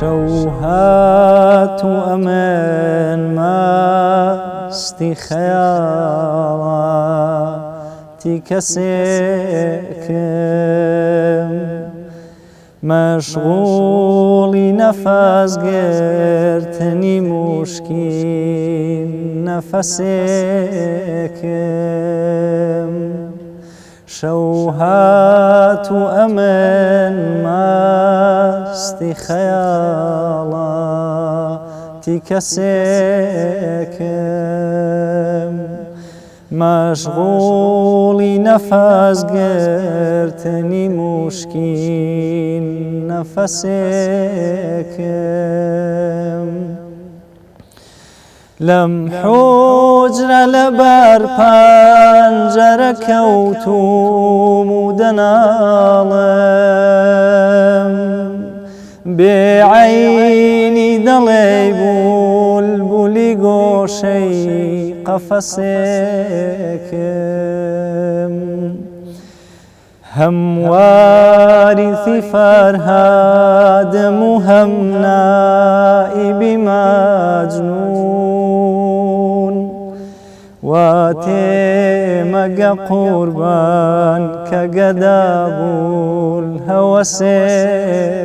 شەوهات و ئەمن ماستی خەیاڵاتی کەسێکم مەشغوڵی نەفەسگرتنی موشکین نەفەسێکم شەوهات و ئەمن ماستی خەیاڵاتی کەسێکم مەشغوڵی نەفەسگرتنی موشکین نەفەسێکم لەم حوجرە لەبەر پەنجەرە کەوتوم و دەناڵم بێعەینی دەڵێ بولبولی گۆشەی قەفەسێکم هەمواری فەرهادم و هەم نائیبی مەجنون وا تێمەگە قوربان کە گەدا بوو هەوەسێکم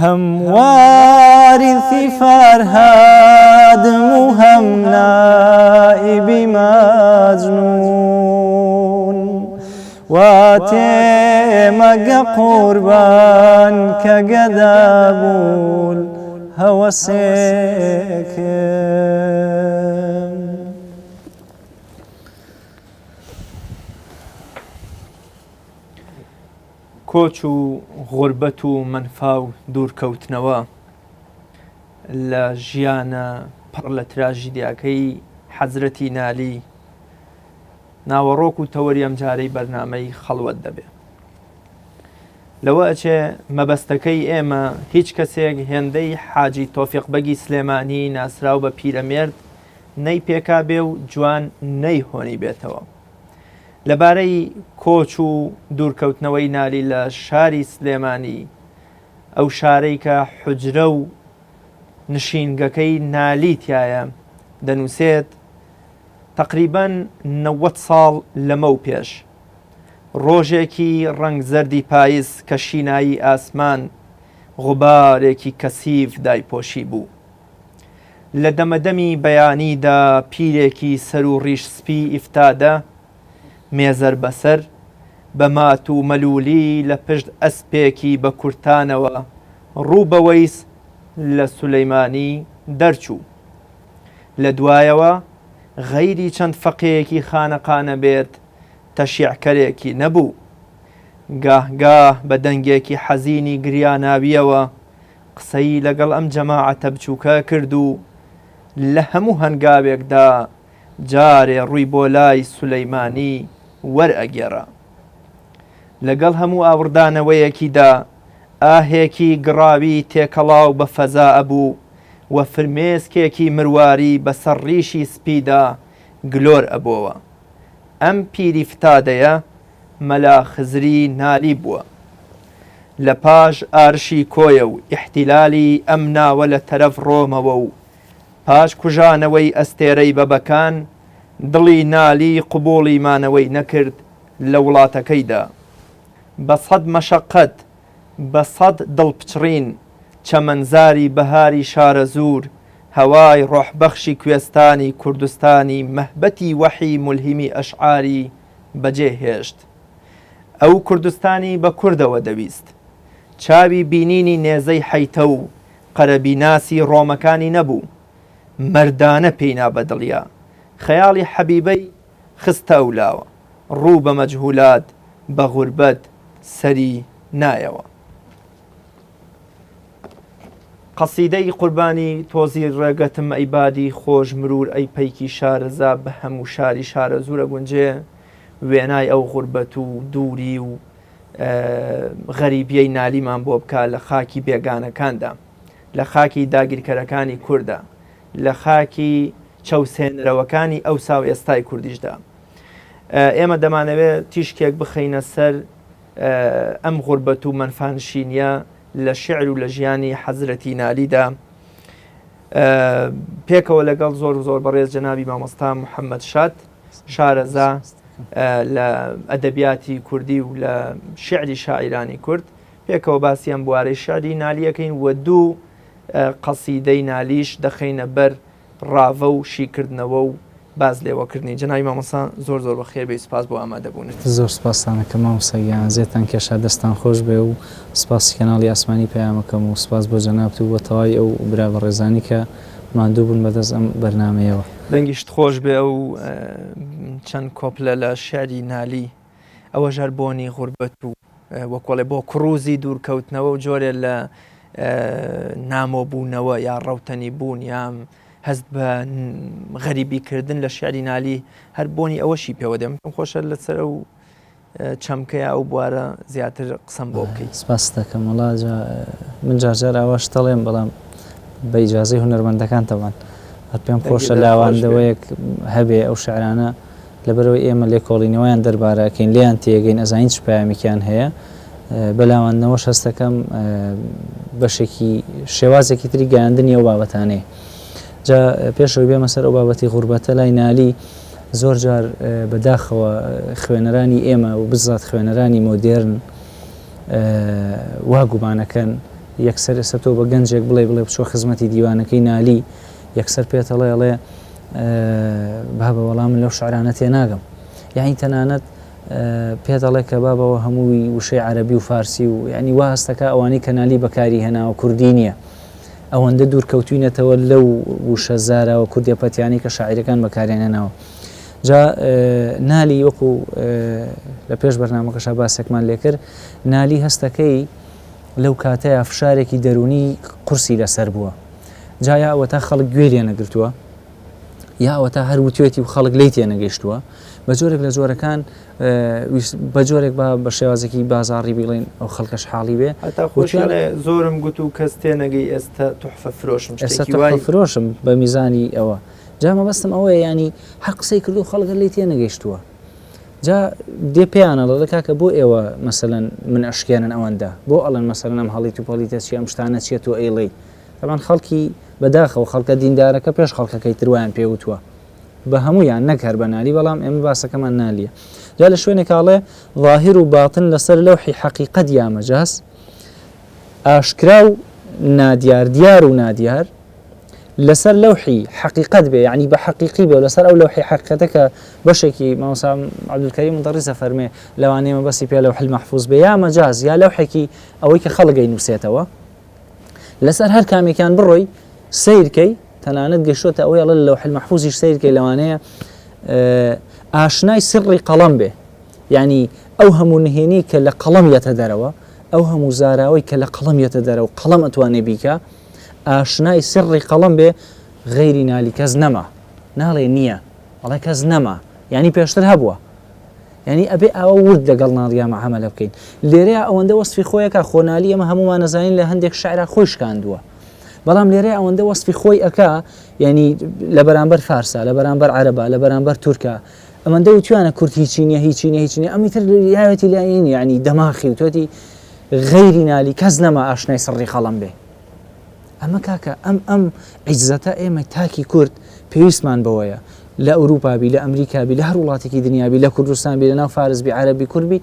هەمواری فەرهادم و هەم نائیبی مەجنون وا تێمەگە قوربان کە گەدا بوو هەوەسێکم کۆچ و غوربەت و منفا و دوورکەوتنەوە لە ژیانە پڕ لە تراژیدیاکەی حەزرەتی نالی ناوەڕۆک و تەوەری ئەم جارەی بەرنامەی خەڵوەت دەبێ لەوە ئەچێ مەبەستەکەی ئێمە هیچ کەسێک هێندەی حاجی تۆفیق بەگی سلێمانی ناسراو بە پیرەمێرد نەی پێکا بێ و جوان نەی هۆنی بێتەوە لەبارەی کۆچ و دوورکەوتنەوەی نالی لە شاری سلێمانی ئەو شارەی کە حوجرە و نشینگەکەی نالی تایە دەنووسێت تقریباً 90 ساڵ لەمە و پێش ڕۆژێکی ڕەنگ زەردی پاییز کە شینایی ئاسمان غوبارێکی کەسیف دایپۆشی بوو لە دەمەدەمی بەیانیدا پیرێکی سەر و ڕیش سپی ئیفتادە مێزەر بەسەر بە مات و مەلولی لە پشت ئەسپێکی بە کورتانەوە ڕوو بەوەیس لە سولەیمانی دەرچوو لە دوایەوە غەیری چەند فەقێیەکی خانەقانە بێت تەشیعکەرێکی نەبوو گاهگاه بە دەنگێکی حەزینی گریاناویەوە قسەی لەگەڵ ئەم جەماعەتە بچووکە کرد و لە هەموو هەنگاوێکدا جارێ ڕووی بۆ لای سولەیمانی وەرئەگێڕا لەگەڵ هەموو ئاوردانەوەیەکیدا ئاهێکی گڕاوی تێکەڵاو بە فەزا ئەبوو و فرمێسکێکی مرواری بەسەر ڕیشی سپیدا گلۆر ئەبووە ئەم پیری فتادەیە مەلا خزری نالی بووە لە پاش ئارشی کۆیە و ئیحتیلالی ئەم ناوە لە تەرەف ڕۆمەوە و پاش کوژانەوەی ئەستێرەی بەبەکان دڵی نالی قبوڵی مانەوەی نەکرد لە وڵاتەکەیدا بە سەد مەشەقەت بە سەد دڵپچڕین چەمەنزاری بەهاری شارە زوور هەوای ڕۆحبەخشی کوێستانی کوردستانی مەهبەتی وەحی مولهیمی ئەشعاری بەجێهێشت ئەو کوردستانی بە کوردەوە دەویست چاوی بینینی نێزەی حەیتە و قەرەبیناسی ڕۆمەکانی نەبوو مەردانە پێینا بەدڵیا خەیاڵی حەبیبەی خستە ئەولاوە ڕوو بە مەجهولات بە غوربەت سەری نایەوە قەسیدەی قوربانی تۆزی ڕێگەتم ئەیبادی خۆش مرور ئەی پەیکی شارەزا بە هەموو شاری شارە زوورە گونجێ وێنای ئەو غوربەت و دووری و غەریبیەی نالیمان بۆ بکە لە خاکی بێگانەکاندا لە خاکی داگیرکەرەکانی کووردا لە خاکی چەوسێنرەوەکانی ئەوسا و ئێستای کوردیشدا ئێمە دەمانەوێت تیشکێک بخەینە سەر ئەم غوربەت و منفانشینیە لە شعر و لە ژیانی حەزرەتی نالیدا پێکەوە لەگەڵ زۆر بەڕێز جەنابی مامۆستا محەممەد شاد شارەزا لە ئەدەبیاتی کوردی و لە شعری شاعیرانی کورد پێکەوە باسییان بوارەی شعری نالیەکەین و دوو قەسیدەی نالیش دەخینە بەر ڕاوە و شیکردنەوە و باز لێوەکردنی جەنابی مامۆستا زۆر بەخێر بێ سپاس بۆ ئامادەبوونت. زۆر سپاسانەکە مامۆستاگیان زێتان کێشا دەستان خۆش بێ و سپاسی کەناڵی ئاسمانی پەیامەکەم و سپاس بۆ جەنابت و بۆ تەواوی ئەو برا بەڕێزانی کە ماندوو بوون بەدەست ئەم بەرنامەیەوە. دەنگیشت خۆش بێ ئەو چەند کۆپلە لە شعری نالی ئەوە ژەر بۆنی غوربەت و وەکۆڵێ بۆ کڕوزی دوورکەوتنەوە و جۆرێ لە نامۆبوونەوە یا ڕەوتەنی بوون یام هەست بە غەریبیکردن لە شعری نالی هەر بۆنی ئەوەشی پێوە دێم خۆشە لەسەر ئەو چەمکەیە ئەو بوارە زیاتر قسەم بۆ بکەیت. سپاس دەکەم وڵا من جارجار ئاواش دەڵێم بەڵام بە ئیجازەی هونەرمەندەکانتەوان هەر پێم خۆشە لاواندەوەیەک هەبێ ئەو شعرانە لەبەرەوەی ئێمە لێکۆڵینەوەیان دەربارەکەین لیان تێگەین ئەزانین چ پەیامێکیان هەیە بەلاوانەوەش هەستەکەم بەشێکی شێوازێکی تری گەیاندنی ئەو بابەتانەیە. جا پێشەوەی بێمە سەر ئەو بابەتی غوربەتە لای نالی زۆر جار بەداخەوە خوێنەرانی ئێمە و بزات خوێنەرانی مۆدێرن وا گومانەکەن یەکسەر ئێستا تۆ بە گەنجێک بڵێ بچۆ خزمەتی دیوانەکەی نالی یەکسەر پێتەڵێ بابە وەڵام لەو شعرانە تێناگەم یعنی تەنانەت پێدەڵێ کە بابەوە هەمووی وشەی عەرەبی و فارسی و یعنی وا هەستەکە ئەوانەی کە نالی بەکاری هێناوە کوردی نییە ئەوەندە دوورکەوتوینەتەوە لەو وشە زارەوە کوردیەپەتیانی کە شاعیرەکان بەکاریان هێناوە. جا نالی وەکو لە پێش بەرنامەکەشا باسێکمان لێ کرد نالی هەستەکەی لەو کاتەیە فشارێکی دەرونی قورسی لەسەر بووە جا یا ئەوە تا خەڵک گوێ لێ نەگرتووە یا ئەوە تا هەر وتوێتی و خەڵک لی تێ نەگەیشتووە بە جۆرێک لە جۆرەکان بە جۆرێک بە شێوازێکی بازاڕی بڵێن ئەو خەڵکەش حاڵی بێ زۆرم گوت و کەس تێنەگەی ئێستا توحفە فرۆشم ئێستا فرۆشم بە میزانی ئەوە جا مەبەستم ئەوەیە ینی هەر قسەی کردو خەڵگە لی تێ نەگەیشتووە جا دێ پێیانەڵە لە کاکە بۆ ئێوە مەسەلەن من ئەشکێنن ئەوەندە بۆ ئەڵەن مەسەلەن ئەم هەڵی و پۆلیتە چی ئەم شتانە چێت و ئەیڵێ تەمان خەڵکی بەداخەوە خەڵکە دیندارەکە پێش خەڵکەکەی ترویان پێوتووە بە هەمویان نەکار بە نالی بەڵام ئێمە باسەکەمان نالیە جا لە شوێنێکاڵێ ظاهر و باتن لەسەر لەوحی حەقیقەت یامەجاس ئاشکرا و نادیار دیار و نادیار لەسەر لەوحی حەقیقەت بێ یعنی بە حەقیقی بێ لەسەر ئەو لەوحی حەقیقەتەکە بەشێکی مامۆستا عەبدولکەریم مدەڕیسە فەرمێ لەوانەیە مەبەستی پێ لەوحی المەحفوظ بێ یا مەجاز یا لەوحێکی ئەوەی کە خەڵگەی نووسێتەوە لەسەر هەر کامێکیان بڕۆی سیرکەی تەنانەت گەشتۆتە ئەوەی ئەڵە لەوحی المەحفوظیش سیرکەی لەوانەیە ئاشنای سڕی قەڵەم بێ یعنی ئەو هەموو نهێنی کە لە قەڵەم یەتە دەرەوە ئەو هەموو زاراوەی کە لە قەڵەم یەتە دەرەوە قەڵەم ئەتوانێ بیکە ئاشنای سڕی قەڵەم بێ غەیری نالی کەس نەما ناڵێ نییە ئەڵێ کەس نەما یعنی پێشتر هەبووە یعنی ئەبێ ئەوە ورد لەگەڵ ناڵیا مەعامەلە بکەین لێرەیە ئەوەندە وەسفی خۆیەکە خۆنالی ئەمە هەمومان نەزانین لە هەندێک شاعرە خۆی شکاندووە بەڵام لێرەیە ئەوەندە وەسفی خۆی ئەکا یعنی لە بەرامبەر فارسا لە بەرامبەر عەرەبا لە بەرامبەر تورکا ئەمەندە وتوانە کورد هیچینە ئەمیتر یاوێتی لایەن یعنی دەماخی وتۆتی غەیری نالی کەس نەما ئاشنای سڕی قەڵەم بێ ئەمە کاکە ئەم عیزەتە ئێمە تاکی کورد پێویستمان بەوەیە لە ئەوروپابی لە ئەمریکابی لە هەر وڵاتێکی دنیابی لە کوردستانبی لە ناو فارسبی عەرەبی کوردبی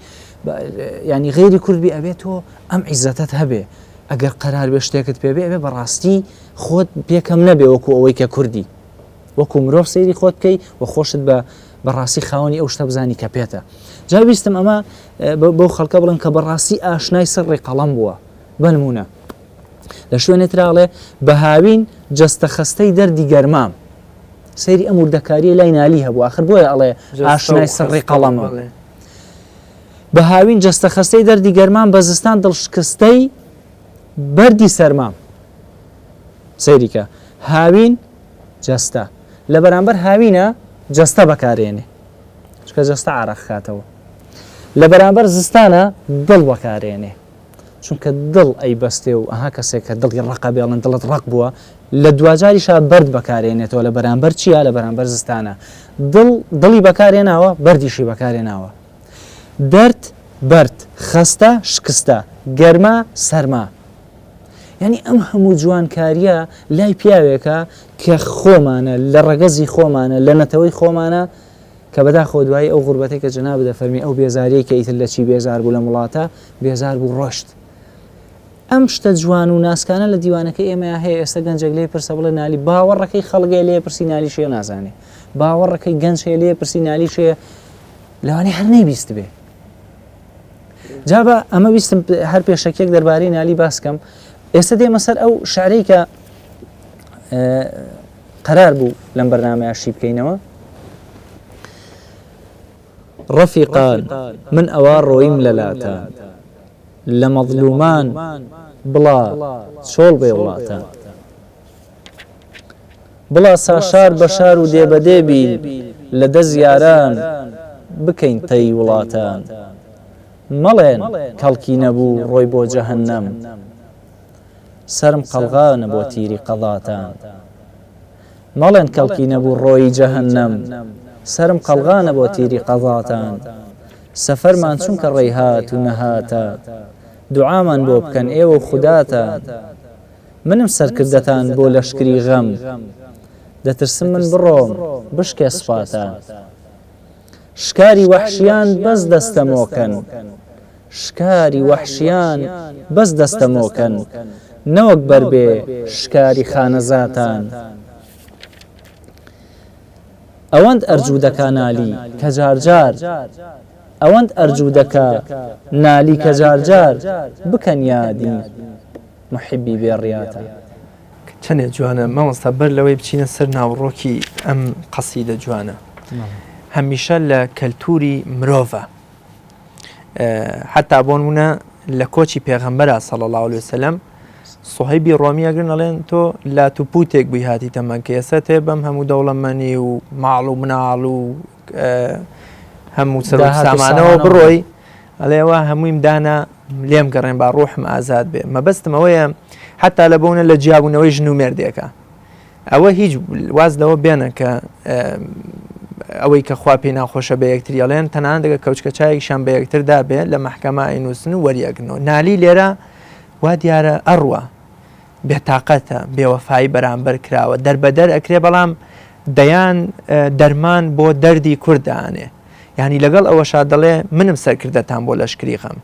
ینی غەیری کوردبی ئەبێتەوە ئەم عیزەتت هەبێ ئەگەر قەرار بێ شتێکت پێبێ ئەبێ بەڕاستی خۆت پێکەم نەبێ وەکو ئەوەی کە کوردی وەکو مرۆڤ سەیری خۆت بکەی و خۆشت بەڕاستی خاوەنی ئەو شتە بزانی کە پێتە جا بیستم ئەمە بەو خەڵکە بڵن کە بەڕاستی ئاشنای سڕی قەڵەم بووە بەنمونە لە شوێنێتراڵێ بە هاوین جەستە خەستەی دەردی گەرمام سەیری ئەم وردەکاریە لای نالی هەبوو آخر بۆیە ئەڵێ ئاشنای سڕی قەڵەمە بە هاوین جەستە خەستەی دەردی گەرمام بە زستان دڵشکستەی بەردی سەرمام سەیریکە هاوین جەستە لە بەرامبەر هاوینە جەستە بەکارێنێ چکە جەستە عارەق خاتەوە لە بەرامبەر زستانە دڵ بەکارێنێ چونکە دڵ ئەی بەستێ و ئەها کەسێک کە دڵی ڕقە بێڵن دڵت ڕق بووە لە دوجاریشا بەرد بەکارێنێتەوە لە بەرامبەر چیە لە بەرامبەر زستانە دڵی بەکارێناوە بەردیشی بەکارێناوە دەرد بەرد خەستە شکستە گەرمە سەرما یعنی ئەم هەموو جوانکاریە لای پیاوێکە کە خۆمانە لە ڕەگەزی خۆمانە لە نەتەوەی خۆمانە کە بەداخۆ دوایی ئەو غوربەتەی کە جەناب دەفەرمی ئەو بێزاریە کە ئیتر لە چی بێزار بوو لە وڵاتە بێزار بوو ڕۆشت ئەم شتە جوان و ناسکانە لە دیوانەکەی ئێمە هەیە ئێستا گەنجێک لێ پرسە بڵێ نالی باوەڕەکەی خەڵگەی لێ پرسی نالی شێ نازانێ باوەڕەکەی گەنج هەیە لێ پرسی نالی شێ لەوانەیە هەر نەیبیست بێ جابە ئەمە ویستم هەر پێشەکێک دەربارەی نالی باسکەم ئێستا دێمە سەر ئەو شعرەی کە قەرار بوو لەم بەرنامەیەشی بکەینەوە ڕەفیقان من ئەوە ڕۆیم لەلاتە لە مەظلومان بڵا چۆڵ بێ وڵاتە بڵا ساشار بەشار و دێبەدێبین لە دە زیاران بکەین تەی وڵاتان مەڵێن کەڵکی نەبوو ڕۆی بۆ جەهەنەم سرم قەڵغانە بۆ تیری قەڵاتان مەڵێن کەڵکی نەبوو ڕۆی جەهەنەم سرم قەڵغانە بۆ تیری قەڵاتان سەفەرمان چونکە ڕێی هات و نەهاتە دوعامان بۆ بکەن ئێوە خوداتە منم سەرکردەتان بۆ لەشکری غەم دەترسم من بڕۆم بشکێ سپاتە شکاری وەحشیان بەس دەستەمۆکەن شکاری وەحشیان بەس دەستەمۆکەن نەوەک بەربێ شکاری خانەزاتان ئەوەند ئەرجوو دەکا نالی کە جارجار ئەوەند ئەرجوو دەکا نالی کە جارجار بکەن یادی محبی بێڕیاتە چەندێک جوانە مامۆستا بەر لەوەی بچینە سەر ناوڕۆکی ئەم قەسیدە جوانە هەمیشە لە کەلتوری مرۆڤە حتا بۆ نمونە لە کۆچی پێغەمبەرە صلی الله علیه وسلم سوهەیبی ڕۆمی ئەگەر نەڵێن تۆ لاتوپوتێک بووی هاتیتە مەکە ئێستا تێ بەم هەموو دەوڵەمەنی و ماڵ و مناڵ و هەموو سامانەوە بڕۆی ئەڵێەوە هەموویم دانا لێم گەڕێن با ڕۆحم ئازاد بێ مەبەستم ئەوەیە حتا لە بۆنە لە جیابوونەوەی ژن و مێردێکە ئەوە هیچ واز لەوە بێنە کە ئەوەی کە خوا پێی ناخۆشە بە یەکتری ئەڵێن تەنانەت دەگە کەوچکە چایەکیشان بە یەکتردا بێ لە مەحکەمە ئەینووسن و وەریەگرنەوە نالی لێرە وا دیارە ئەڕوە بێتاقەتە بێوەفایی بەرامبەر کراوە دەربەدەر ئەکرێ بەڵام دەیان دەرمان بۆ دەردی کوردانێ یعنی لەگەڵ ئەوەشا دەڵێ منم سەرکردەتان بۆ لەشکری خەم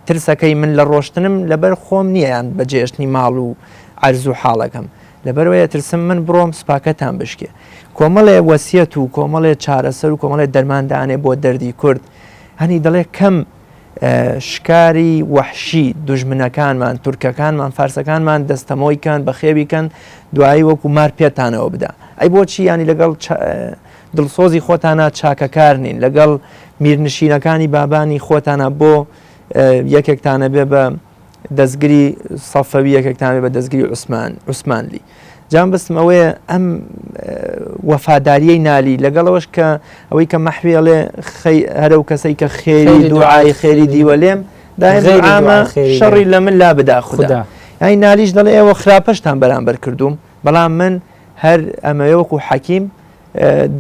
ترسەکەی من لە ڕۆشتنم لەبەر خۆم نییە یان بەجێشتنی ماڵ و عەرز و حاڵەکەم لەبەرەوەیە ترسم من بڕۆم سوپاکەتان بشکێ کۆمەڵێ وەسیەت و کۆمەڵێ چارەسەر و کۆمەڵێ دەرماندانێ بۆ دەردی کورد هەنی دەڵێ کەم شکاری وەحشی دوژمنەکانمان تورکەکانمان فارسەکانمان دەستەمۆیکان بە خێویکەن دوایی وەکو مار پێتانەوە بدا ئەی بۆچی ینی لەگەڵ دڵسۆزی خۆتانە چاکەکار نین لەگەڵ میرنشینەکانی بابانی خۆتانە بۆ یەکێکتانە بێ بە دەستگری سەفەوی یەکێکتان بێ بە دەستگری عوسمانلی جام بستم ئەوەیە ئەم وەفاداریەی نالی لەگەڵەوەش کە ئەوەی کە مەحوێڵێ هەرە و کەسەی کە خێری دوعای خێری دیوە لێم دایم ئامە شەڕی لە من لا بدا خوددا ئەی نالیش دەڵێ ئێوە خراپەشتان بەرامبەر کردوم بەڵام من هەر ئەمەوە وەکو حەکیم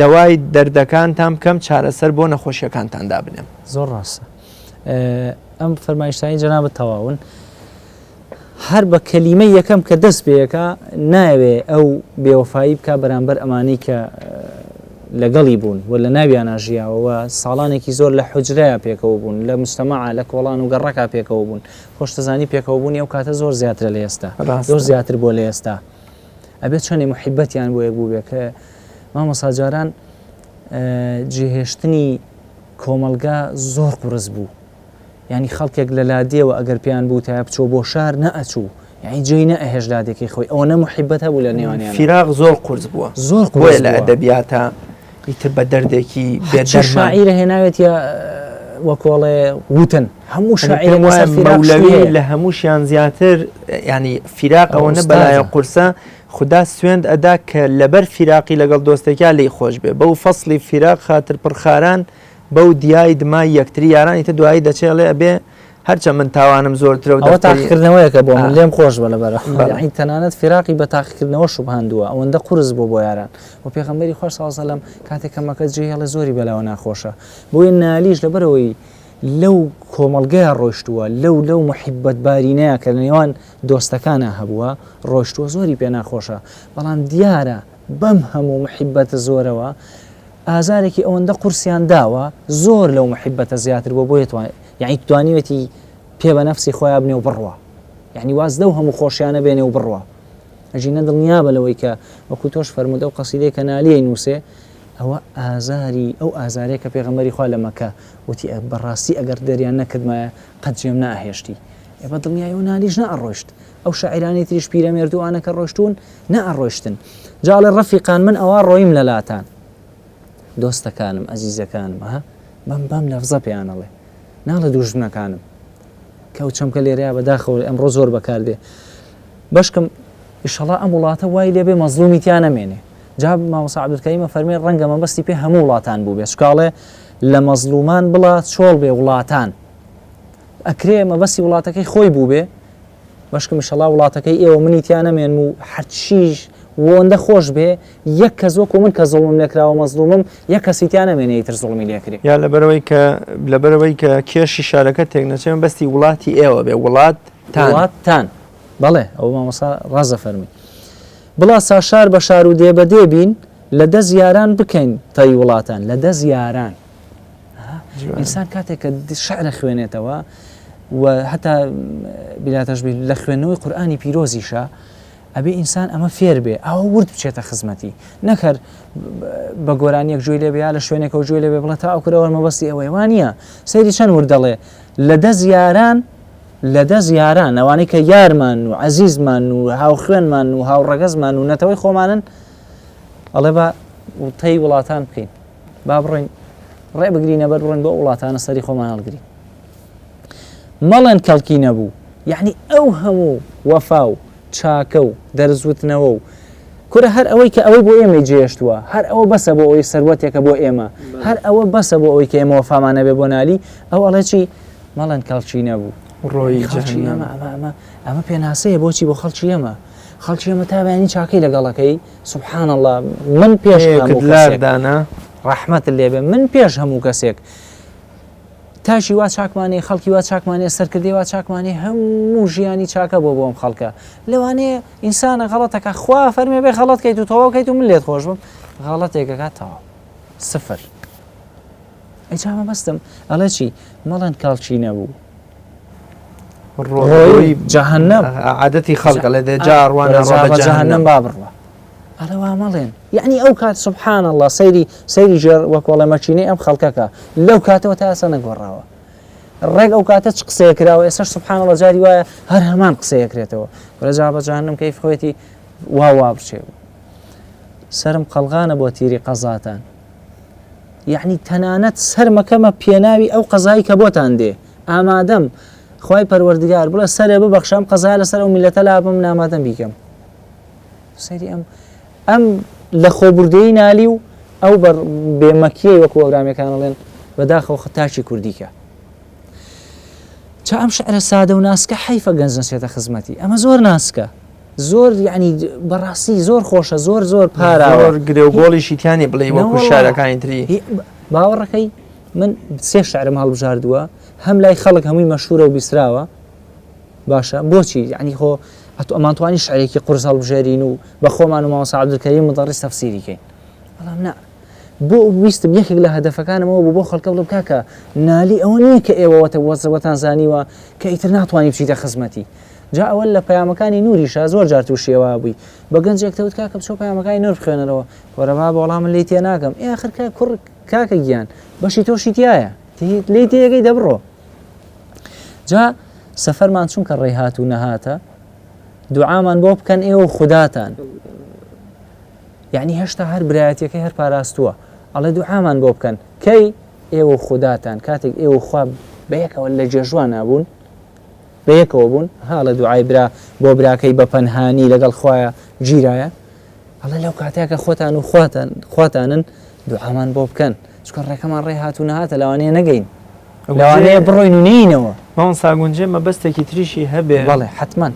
دەوای دەردەکانتان بکەم چارەسەر بۆ نەخۆشیەکانتاندا بنێم زۆر ڕاستە ئەم فەرمایشتانی جەنابەت تەواون هەر بە کەلیمەی یەکەم کە دەست پێیەکە ناوێ ئەو بێوەفایی بکە بەرامبەر ئەمانەی کە لەگەڵی بوون و لە ناویانە ژیاوەوە ساڵانێکی زۆر لە حوجرەیە پێکەوە بوون لە مجتەمەعە لە کۆڵان و گەڕەکە پێکەوە بوون خۆشتەزانی پێکەوە بوونی ئەو کاتە زۆر زیاترە لە ئێستا زۆر زیاتر بۆ لە ئێستا ئەبێت چۆنێ محیبەتیان بۆ یەک بوو بێ کە مامۆستا جاران جێهێشتنی کۆمەلگا زۆر قورس بوو ینی خەڵکێک لە لادێەوە ئەگەر پێیان بوو تا بچۆ بۆ شار نەئەچوو یعنی جێی نەئەهێش لادێکی خۆی ئەوە نەمحیبەت هەبوو لە نێوانیان فیراق زۆر قورس بووە زۆر قورس لە ئەدەبیاتە ئیتر بە دەردێکی شاعیرە هێناوێت یا وەکۆڵێ وتن هەموو شاعیر مەولەوی لە هەمووشیان زیاتر ینی فیراقەوە نە بەلایە قورسە خدا سوێند ئەدا کە لەبەر فیراقی لەگەڵ دۆستێکیا لی خۆش بێ بەو فەسلی فیراق خاتر پڕخاران بەو دیای دمای یەکتری یارانی تە دوایی دەچێڵێ ئەبێ هەرچە من تاوانم زۆرترە و تاقیکردنەوەیەکە بۆ من لێم خۆش بە لەبەرە تەنانەت فیراقی بە تاقیکردنەوە شوبهاندووە ئەوەندە قورس بۆ یاران و پێغەمبەری خۆش سەڵام کاتێک کەمەکە جێ هێڵە زۆری بەلاوە ناخۆشە بۆیە نالیش لەبەرەوەی لەو کۆمەڵگەیە ڕۆیشتووە لەو محیبەت بارینەیە کە لە نێوان دۆستەکانە هەبووە ڕۆیشتووە زۆری پێ ناخۆشە بەڵام دیارە بەم هەموو محیبەتە زۆرەوە ئازارێکی ئەوەندە قورسیان داوە زۆر لەو محیبەتە زیاتر بۆ بۆیتوان یعنی توانیوێتی پێ بە نەفسی خۆیان بنێ و بڕوە یعنی واز لەو هەموو خۆشیانە بێنێ و بڕوە ئەژینە دڵنیا بە لەوەی کە وەکو تۆش فەرموودە و قەسیدەی کە نالیەی نووسێ ئەوە ئازاری ئەو ئازارەیە کە پێغەمبەری خوا لە مەکە وتی بەڕاستی ئەگەر دەریان نەکردمایە قەت جێم ناهێشتی بە دڵنیای و نالیش نەئەڕۆیشت ئەو شاعیرانی تریش پیرەمێردووانە کە ڕۆیشتون نەئەڕۆیشتن جاڵێ ڕەفیقان من ئەوە ڕۆیم لە لاتان دۆستەکانم ئەزیزەکانم بەم لەفزە پێیانەڵێ ناڵە دوژمنەکانم کەوت چەمکە لێرەیە بەداخەوە ئەمڕۆ زۆر بەکاردێ بەشکم ئیشەڵا ئەم وڵاتە وای لێبێ مەزلومی تیان نەمێنێ جا مامۆستا عەبدولکەریمە فەرمێ ڕەنگە مەبەستی پێ هەموو وڵاتان بوو بێ سوکاڵێ لە مەزلومان بڵات چۆڵ بێ وڵاتان ئەکرێ مەبەستی وڵاتەکەی خۆی بوو بێ بەشکم ئیشەڵا وڵاتەکەی ئێوە منی تیان نەمێن و هەرچیش وەندە خۆش بێ یەک کەس وەکو من کە زوڵمم لێکراوە مەزلومم یەک کەسی تیان نەمێنێ ئیتر زوڵمی لێکرێ یا لەبەرەوەی کە کێشی شارەکە تێک نەچێن بەستی وڵاتی ئێوە بێ وڵاتتان بەڵێ ئەو مامۆستا ڕازە فەرمی بڵا ساشار بە شار و دێبەدێ بین لە دە زیاران بکەین تای وڵاتان لە دە زیاران ئینسان کاتێک کە شعرە خوێنێتەوە و هەتا بیلاتەش لە خوێندنەوەی قورئانی پیرۆزیشە ئەبێ ئینسان ئەمە فێر بێ ئەوە ورد بچێتە خزمەتی نەکەر بە گۆرانیەک گوێی لێ بێ یا لە شوێنێکەوە گوێی لێ بێ بڵێ تا ئەوکرەوە مەبەستی ئەوەی وانە سەیری چەند وردەڵێ لە دە زیاران ئەوانەی کە یارمان و عەزیزمان و هاو خوێنمان و هاو ڕەگەزمان و نەتەوەی خۆمانن ئەڵێ با تەی وڵاتان بکەین با بڕۆین ڕێ بگرینە بەر بڕۆین بۆ وڵاتانە سەری خۆمان هەڵگرین مەڵێن کەڵکی نەبوو یعنی ئەو هەموو وەفا و چاکە و دەرزوتنەوە و کورە هەر ئەوەی کە ئەوەی بۆ ئێمە جێشتووە هەر ئەوە بەسە بۆ ئەوەی سەروەتێکە بۆ ئێمە هەر ئەوە بەسە بۆ ئەوەی کە ئێمە وەفامانە بێ بۆ نالی ئەو ئەڵێ چی مەڵێن کەڵکی نەبوو ڕۆی ئەمە پێناسەیە بۆچی بۆ خەڵکی ئێمە خەڵکی ئێمە تا بەیانی چاکەی لەگەڵەکەی سوبحان الله من پێش لاردانە ڕەحمەت لێبێ من پێش هەموو کەسێک تاشی وا چاکمانێ خەڵکی وا چاکمانێ سەرکردی وا چاکمانێ هەموو ژیانی چاکە بۆ بۆم خەڵکە لەوانەیە ئینسانە غەڵەتەکە خوا فەرمێ بێ غەڵەت کەیت و تەواو کەیت و من لێت خۆش بم غەڵەتێکەکە تەواو سفر ئەیجامە بەستم ئەڵێ چی مەڵێن کەڵکی نەبوو ڕۆی جەهەنەم عادەتی خەڵکە لە دەجاڕوانە ڕۆ بە جەهەنەم با بڕوە ئەڵێ وا مەڵێن یعنی ئەو کات سوبحان الله سەیری ژێر وەکوڵێ مەچینەی ئەم خەڵکەکە لەو کاتەوە تا ئێستا نەگۆڕاوە ڕێک ئەو کاتە چ قسەیە کراوە ئێستاش سوبحان الله جاری وایە هەر هەمان قسەیەکرێتەوە وەرەجا بە جەهەنەم کەیف خۆیەتی وا بچێ سرم قەڵغانە بۆ تیری قەزاتان یعنی تەنانەت سەرمەکەمە پێناوی ئەو قەزایی کە بۆتان دێ ئامادەم خوای پەروەردگار بڵێ سەرێ ببەخشەم قەزای لەسەر ئەو میلەتە لابم نامادەم بیکەم سەیری ئەم لە خۆبوردەیی نالی و ئەو بێمەکیەی وەکو ئەورامیەکانەڵێن بەداخەوە خەتاچی کوردیکە چا ئەم شعرە سادە و ناسکە حیفە گەنج نەچێتە خزمەتی ئەمە زۆر ناسکە زۆر یعنی بەڕاستی زۆر خۆشە زۆر پاراوە گرێ و گۆڵیشی تیانی بڵێ وەکو شارەکانی تری باوەڕەکەی من سێ شعرم هەڵبژاردووە هەم لای خەڵک هەمووی مەشهورە و بیسراوە باشە بۆچی یعنی خۆ ئەمانتوانی شعرێکی قورس هەڵبژێرین و بە خۆمان و مامۆستا عەبدولکەریم مدەڕیس تەفسیریکەین بەڵام نا بۆ ویستم یەکێک لە هەدەفەکانمەوە بۆ خەڵکە بڵێم کاکە نالی ئەوە نییە کە ئێوەوەتە وەزەوەتان زانیوە کە ئیتر ناتوانانی بچیتە خزمەتی جا ئەوە لە پەیامەکانی نوریشە زۆر جار تووشیەوە بووی بە گەنجێکتەوت کاکە بچۆ پەیامەکانی نور بخوێنەرەوە وەرەبا بە وەڵام من لێی تێ ناکەم ئاخر کوڕ کاکە گیان بەشی تۆشی تایە لێی تێیەکەی دەبڕۆ جا سەفەرمان چونکە ڕێهات و نەهاتە دوعامان بۆ بکەن ئێوە خوداتان یعنی هێشتا هەر برایەتەکەی هەر پاراستووە ئەڵێ دوعامان بۆ بکەن کەی ئێوە خوداتان کاتێک ئێوە خوا بەیەکەوە لە جێژوان نابوون بەیەکەوە بوون هاڵە دوعای برا بۆ براکەی بە پەنهانی لەگەڵ خوایە گیرایە ئەڵێ لەو کاتێکە خۆتان و خواتانن دوعامان بۆ بکەن چکە ڕێکەمان ڕێهات و نەهاتە لەوانەیە نەگەین لەوانەیە بڕۆین و نینەوە ماوەن ساگونجێ مەبەستێکی تریشی هەبێ بەڵێ حتمما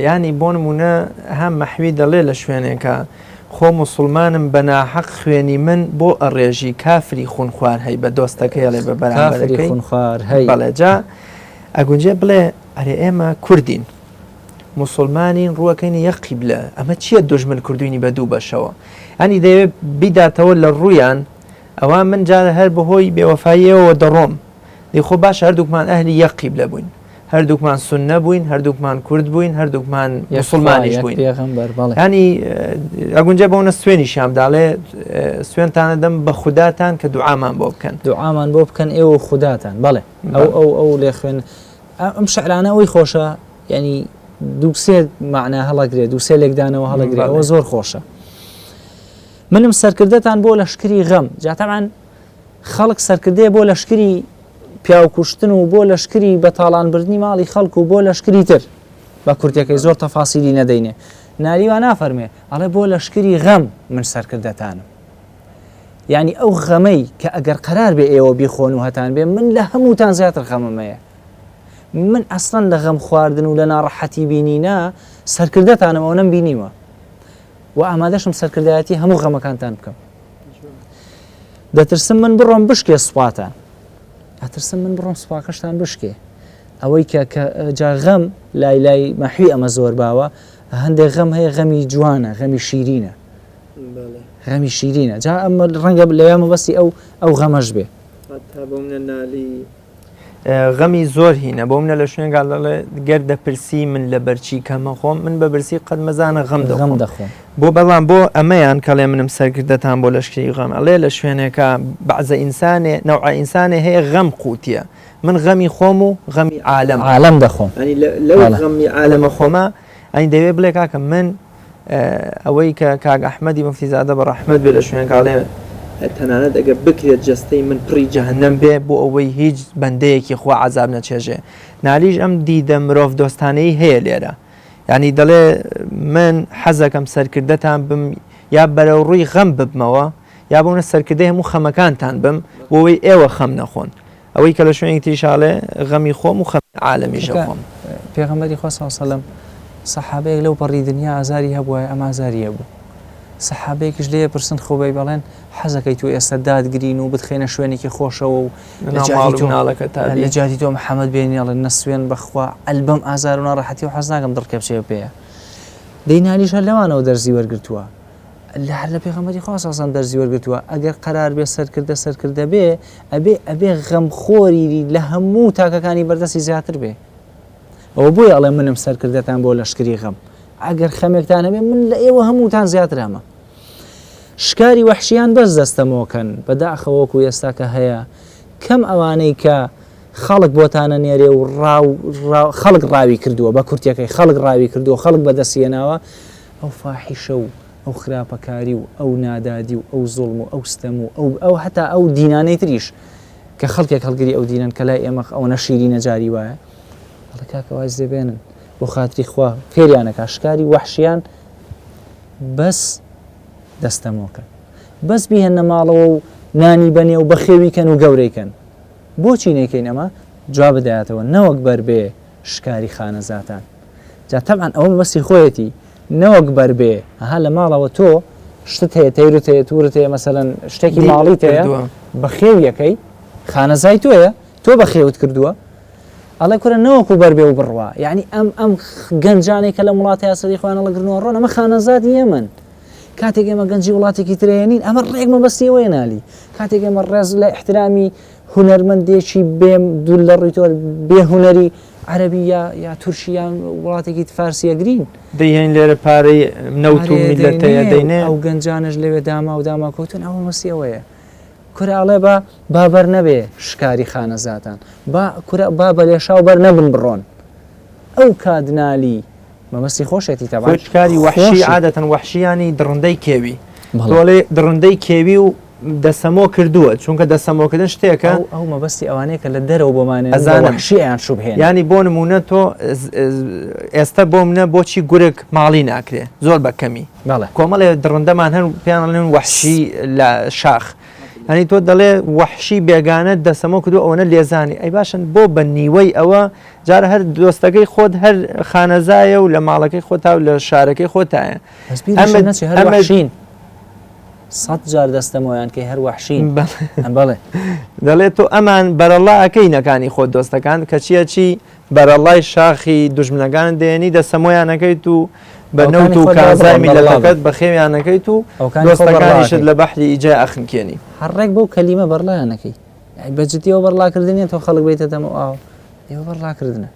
ینی بۆ نمونە هەم مەحوی دەڵێ لە شوێنێکە خۆ مسلمانم بەناحەق خوێنی من بۆ ئەڕێژی کافری خونخوار هەی بە دۆستەکە هێڵێ بە بەرامبەرەکەی خونخوار هەی بەڵێ جا ئەگونجێ بڵێ ئەرێ ئێمە کوردین مسلمانین ڕووەکەینی یەک قیبلە ئەمە چییە دژمن کردوینی بە دوو بەشەوە ئەنی دەوێت بیداتەوە لە ڕوویان ئەوان من جارە هەر بەهۆی بێوەفاییەوە دەڕۆم دەیخۆ باش هەردووکمان ئەهلی یەک قیبلە بووین هەردووکمان سوننە بووین هەردووکمان کورد بووین هەردووکمان مسلمانیش بووین ینی ئەگونجە بەونە سوێنی شامداڵێ سوێنتانە دەم بە خوداتان کە دوعامان بۆ بکەن دوعامان بۆ بکەن ئێوە خوداتان بەڵێ ئەو لێ خوێن ئەم شعرانە ئەوی خۆشە ینی دووسێ معنا هەڵەگرێ دووسێ لێکدانەوە هەڵەگرێ ئەوە زۆر خۆشە منم سەرکردەتان بۆ لەشکری غەم جاتەمان خەڵک سەرکردەیە بۆ لەشکری پیاوکوشتن و بۆ لەشکری بەتاڵانبردنی ماڵی خەڵک و بۆ لەشکری تر بە کورتەکەی زۆر تەفاسیلی نەدەینێ ناریوان نافەرمێ ئەڵێ بۆ لەشکری غەم من سەرکردەتانم یعنی ئەو غەمەی کە ئەگەر قەرار بێ ئێوە بیخۆن و هەتان بێ من لە هەمووتان زیاتر غەمەمەیە من ئەسڵەن لە غەم خواردن و لە ناڕەحەتی بینینە سەرکردەتانم ئەو نەم بینیوە و ئامادەشم سەرکردایەتی هەموو غەمەکانتان بکەم دەترسم من بڕۆم بشکێ سوپاتان ئەترسم من بڕۆم سوپاکەشتان بشکێ ئەوەی کە جا غەم لای لای مەحوی ئەمە زۆر باوە هەندێک غەم هەیە غەمی جوانە غەمی شیرینە غەمی شیرینە جا ئەمە ڕەنگە لەوێ مەبەستی ئەو غەمەش بێ غەمی زۆر هینە بۆ منە لە شوێنگال دەڵێ گەر دەپرسی من لە بەرچی کەمە خۆم من بە برسی قەت مەزانە غەم دەخۆم بۆ بەڵام بۆ ئەمەیان کەڵێ منم سەرکردەتان بۆ لەشکری غەم ئەڵێ لە شوێنێکە بەعزە ئینسانێ نەوع ئینسانێ هەیە غەم قوتیە من غەمی خۆم و غەمی عالەم دەخۆم لەو غەمی عالەمە خۆمە ئەین دەوێت بڵێ کاکە من ئەوەی کە کاک ئەحمەدی مفتیزادە بە ڕەحمەت بێ لە شوێنکاڵێ تەنانەت ئەگەر بکرێت جەستەی من پڕی جەهەنەم بێ بۆ ئەوەی هیچ بەندەیەکی خوا عەزاب نەچێژێ نالیش ئەم دیدە مرۆڤ دۆستانەی هەیە لێرە یعنی دەڵێ من حەزەکەم سەرکردەتان بم یا بەرەو ڕووی غەم ببمەوە یا بۆنە سەرکردەی هەموو خەمەکانتان بم بۆەوەی ئێوە خەم نەخۆن ئەوەی کە لە شوێنی تریشاڵێ غەمی خۆم و خەم عالەمیشە خۆم پێغەمبەری خوا صلی الله علیه و سلم سەحابەیەک لەو پەڕی دنیا ئازاری هەبووە ئەم ئازاری هەبوو سەحابەیەکیش لێ پرسن خۆبەی بەڵێن حەزەکەی تو ئێستا دادگرین و بتخێنە شوێنێکی خۆشەوە و لە جاتی تۆ محەممەد بێنیاڵێ نەسوێن بەخوا ئەلبەم ئازار و ناڕەحەتی و حەز ناکەم دڵکە بچێ پێەیە دەینالیشە لەوانەوە دەرزی وەرگرتووە هەر لە پێغەمبەری خوا صلی الله علیه و سلم دەرزی وەرگرتووە ئەگەر قەرار بێ سەرکردە بێ ئەبێ غەمخۆری لە هەموو تاکەکانی بەردەستی زیاتر بێ ئەوە بۆی ئەڵێ منم سەرکردەتان بۆ لەشکری غەم ئەگەر خەمێکتان هەبێ من لە ئێوە هەمووتان زیاتر هەمە شکاری وەحشیان بەس دەستەمەوەکەن بەداخەوەکو ئێستا کە هەیە کەم ئەوانەی کە خەڵک بۆتانە نێرێ و خەڵک ڕاوی کردووە بە کورتەکەی خەڵک ڕاوی کردووە خەڵک بەدەستێناوە ئەو فاحیشە و ئەو خراپەکاری و ئەو نادادی و ئەو زوڵم و ئەو ستەم و ئەو هەتا ئەو دینانەی تریش کە خەڵکێک هەڵگری ئەو دینن کە لای ئێمە ئەو نەشیری نەجاری وایە ئەڵێ کاکە وای دەبێنن بۆ خاتری خوا فێریانەکە شکاری وەحشیان بەس دەستەمۆکە بەس بیهێنە ماڵەوە و نانی بەنێ و بەخێویکەن و گەورەیکەن بۆچی نەکەین ئەمە جواب بدایەتەوە نەوەک بەربێ شکاری خانەزاتان جا تەبعاً ئەوە بەسی خۆیەتی نەوەک بەربێ هەها لە ماڵەوە تۆ شتت هەیە تەیرت هەیە تورت هەیە مەسەلەن شتێکی ماڵیت هەیە بەخێویەکەی خانەزای تۆیە تۆ بەخێوت کردووە ئەڵێ کورە نەوەکو بەربێ و بڕوا یعنی ئەم گەنجانێک کە لە وڵاتی یاسەری خوانە لەگرنەوە ڕۆن ئەمە خانەزاتی ئێمەن کاتێک ئێمە گەنجی وڵاتێکی ترێنین ئەمە ڕێک مەبەستیەوەی نالی کاتێک ئێمە ڕێز لە احترامی هونەرمەندێکی بێم دوور لە ڕووی تۆ بێ هونەری عەرەبی یا تورکیان وڵاتێکی فارسیەگرین دەیهێن لێرە پارەی نەوت و میلەتەیە دەینێ ئەو گەنجانش لەوێ داما و داماکەوتن ئەوە مەسیەوەیە کوراڵێ با بەر نەبێ شکاری خانەزاتان با بەلێشاو بەر نەبن بڕۆن ئەو کادنالی مەمەستی خۆشێتی تەبع شکاری وەحشی عادەتەن وەحشیانی دڕندەی کێوی دۆڵێ دڕندەی کێوی و دەسەمۆ کردووە چونکە دەسەمۆکردن شتێکە ئەو مەبەستی ئەوانەیە کە لە دەرەوە بۆمانێ ئەزانەشییان شوبهێن ینی بۆ نمونە تۆ ئێستا بۆ منە بۆچی گورگ ماڵی ناکرێ زۆر بەکەمی کۆمەڵێ دڕندەمان هەن پێیانڵێن وەحشی لە شاخ هەنی تۆ دەڵێ وەحشی بێگانە دەسەمە کردو ئەوەنە لێزانی ئەی باشن بۆ بە نیوەی ئەوە جارە هەر دۆستەکەی خۆت هەر خانەزایە و لە ماڵەکەی خۆتا و لە شارەکەی خۆتایە هەرشین 100 جار دەستەمەوەیان کە هەر وەحشین بەڵێ دەڵێت تۆ ئەمان بەرەڵا ئەەکەی نەکانی خۆت دۆستەکان کە چی بەرەڵای شاخی دوژمنەکان دێنی دەسەمۆیانەکەیت و بە نەوت و کازای میلەتەکەت بە خێویانەکەیت و دۆستەکانیشت لە بەحری ئیجای ئەخنکێنی هەڕێک بەو کەلیمە بەرڵایانەکەی بەجددیەوە بەرڵاکردنیە تۆ خەڵک بیتە دەمە ئاو ئێوە بەرڵاکردنە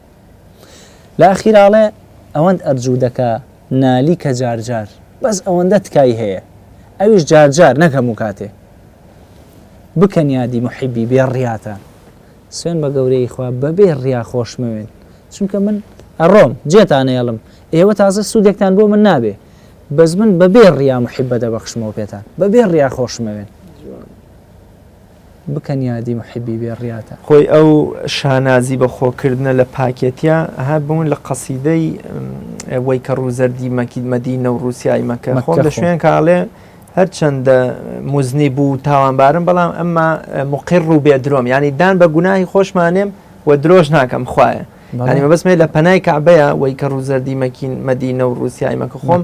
لە ئەخیراڵێ ئەوەند ئەرجوو دەکا نالی کە جارجار بەس ئەوەندە تکای هەیە ئەویش جارجار نەکەم و کاتێ بکەن یادی محیبی بێڕیاتە سوێن بە گەورەی خوا بەبێ ڕیا خۆشمەوێن چونکە من ئەڕۆم جێتانەیەڵم ئێوە تازە سوودێکتان بۆ من نابێ بەس من بەبێ ڕیا محیبە دەبەخشمەوە پێتان بەبێ ڕیا خۆشمەوێن بکەن یادی محیبی بێڕیاتە خۆی ئەو شانازی بە خۆکردنە لە پاکێتیا هات بوون لە قەسیدەی وەی کە ڕووزەردی مەدینە و رووسیای مەکە خۆم لە شوێن کاڵێ هەرچەندە موزنی بوو تاوانبارم بەڵام ئەمما مقر و بێدرۆم ینی دان بە گوناهی خۆشمانێم و درۆژ ناکەم خوایە ینی مەبەستمێ لە پەنای کەعبەیە وەی کە ڕووزەردی مەدینە و رووسیای مەکە خۆم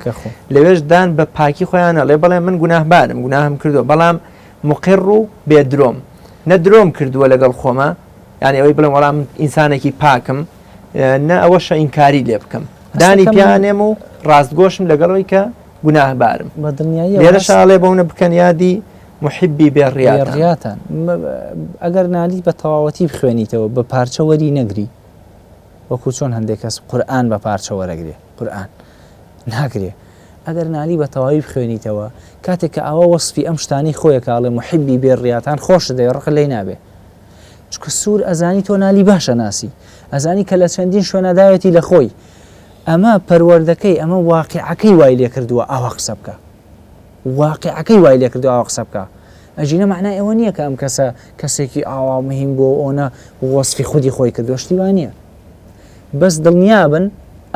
لەوێش دان بە پاکی خۆیانە لێ بەڵێ من گوناهبارم گوناهم کردووە بەڵام مقر و بێدرۆم نەدرۆم کردووە لەگەڵ خۆمە ینی ئەوەی بڵێم وەڵام ئینسانێکی پاکم نە ئەوەشە ئینکاری لێ بکەم دانی پیانێم و ڕاستگۆشم لەگەڵەوەی کە گوناهبارم لێرە شاڵێ بەونە بکەن یادی محیبی بێڕیاتان ئەگەر نالی بە تەواوەتی بخوێنیتەوە بە پارچە وەری نەگری وەکو چۆن هەندێک کەس قورئان بە پارچە وەرەگرێ قورئان ناگرێ ئەگەر نالی بە تەواوی بخوێنیتەوە کاتێک کە ئەوە وەسفی ئەم شتانی خۆیە کاڵێ محیبی بێڕیاتان خۆشە دەی ڕق لێی نابێ چکە سوور ئەزانی تۆ نالی باشە ناسی ئەزانی کە لە چەندین شوێنەداوێتی لە خۆی ئەمە پەروەردەکەی ئەمە واقعەکەی وای لێ کردووە ئاوا قسە بکە واقعەکەی وای لێ کردو ئاوا قسە بکە ئەژینە معنای ئەوە نییە کە ئەم کەسە کەسێکی ئاوا مهم بۆ ئەوە وەسفی خودی خۆی کردو شتیوان نییە بەس دڵنیابن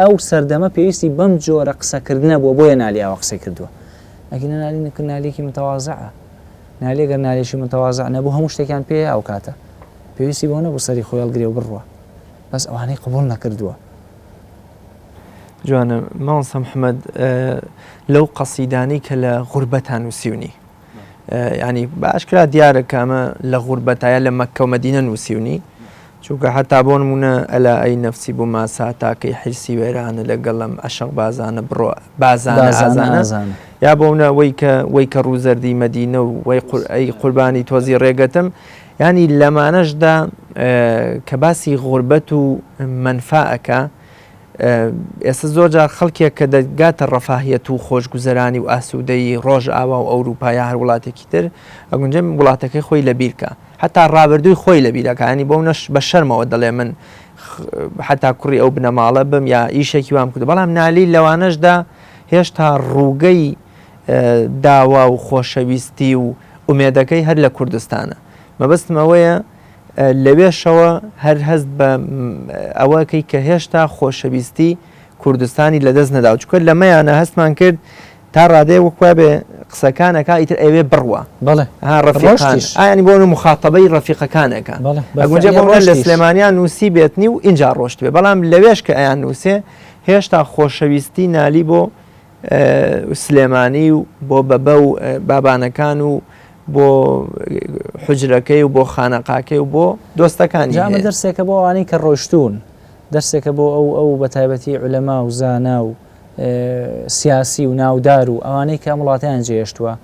ئەو سەردەمە پێویستی بەم جۆرە قسەکردنە بۆ بۆیە نالی ئاوا قسەی کردووە ئەگەنە نالی نەکرد نالێکی متەوازعە نالێگەر نالێکی متەوازع نەبوو هەموو شتێکیان پێ ئەو کاتە پێویستی بۆ نەبوو سەری خۆی هەڵگرێ و بڕوە بەس ئەوانەی قبوڵ نەکردووە جوانە ماوەسە محەممەد لەو قەسیدانی کە لە غوربەتان نووسیونی ینی باشکرا دیارە کامە لە غوربەتایە لە مەککە و مەدینە نووسیونی چونکە هەتا بۆ نمونە ئەلا ئەی نەفسی بوو ماسا تاکەی حیرسی وێرانە لەگەڵم عەشق بازانە بڕۆ بازانە ئازانە یا بۆونە وەی کە ڕووزەردی مەدینە و ئەی قوربانی تۆزی ڕێگەتم ینی لەمانەشدا کە باسی غوربەت و منفعەکە ئێستا زۆر جار خەڵکێک کە دەگاتە ڕەفاهیەت و خۆشگوزەرانی و ئاسوودەی ڕۆژ ئاوا و ئەوروپای هەر وڵاتێکی تر ئەگونجێ وڵاتەکەی خۆی لەبیرکە هەتا ڕابردووی خۆی لەبیرەکانی بۆ نەش بە شەرمەوە دەڵێ من حتا کوڕی ئەو بنەماڵە بم یا ئیشێکی وام کردو بەڵام نالی لەوانەشدا هێشتا ڕووگەی داوا و خۆشەویستی و ئومێدەکەی هەر لە کوردستانە مەبەستمەوەیە لەوێشەوە هەر هەست بە ئەوەکەی کە هێشتا خۆشەویستی کوردستانی لەدەست نەدا چکە لەمەیانە هەستمان کرد تا ڕادێ وەکوە بێ قسەکانەکە ئیتر ئەوێ بڕوە ئاینی بۆ مخاتەبەی ڕەفیقەکانەکە ئەگونجێ بۆ لە سلێمانیان نووسی بێتنی و اینجا ڕۆشت بێ بەڵام لەوێش کە ئەیان نووسێ هێشتا خۆشەویستی نالی بۆ سلێمانی و بۆ بەبە و بابانەکان و بۆ حجرەکەی و بۆ خانەقاکەی و بۆ دۆستەکانی جامە دەرسێکە بۆ ئەوانەی کە ڕۆشتون دەرسێکە بۆ ئەو بەتایبەتی عولەما و زانا و سیاسی و ناودار و ئەوانەی کە وڵاتیان جێشتووە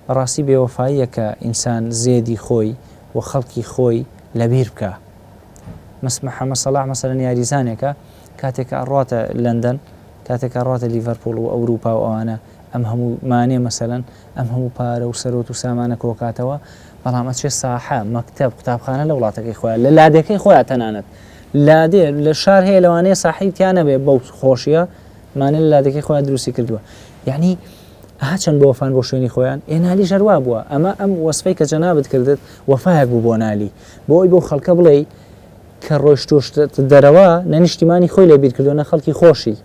بەڕاستی بێوەفاییە کە ئینسان زێدی خۆی و خەڵکی خۆی لەبیر بکە محەممەد سەڵاح مەسەلەن یاریزانێکە کاتێکە ئەڕاتە لەندەن کاتێکە ڕاتە لیڤەرپۆڵ و ئەوروپا و ئەوانە ئەم هەموو مانێ مەسەلەن ئەم هەموو پارە و سەرۆت و سامانە کۆکاتەوە بەڵام ئەچێ ساحە مەکتەب قوتابخانە لە وڵاتەکەی خۆیان لە لادەکەی خۆیان تەنانەت لادێ لە شار هەیە لەوانەیە ساحیبتیانە بێ بەو خۆشیە مانێ لە لادەکەی خۆیان دروستی کردووە یعنی هاچەند بۆ وەفان بۆ شوێنی خۆیان نالی ژەروا بووە ئەمە ئەم وەسفەی کە جەنابەت کردت وەفایەک بوو بۆ نالی بۆ ئەوی بۆ خەڵکە بڵێ کە ڕۆیشتۆشت دەرەوە نەنیشتیمانی خۆی لەبیر کردوونە خەڵکی خۆشی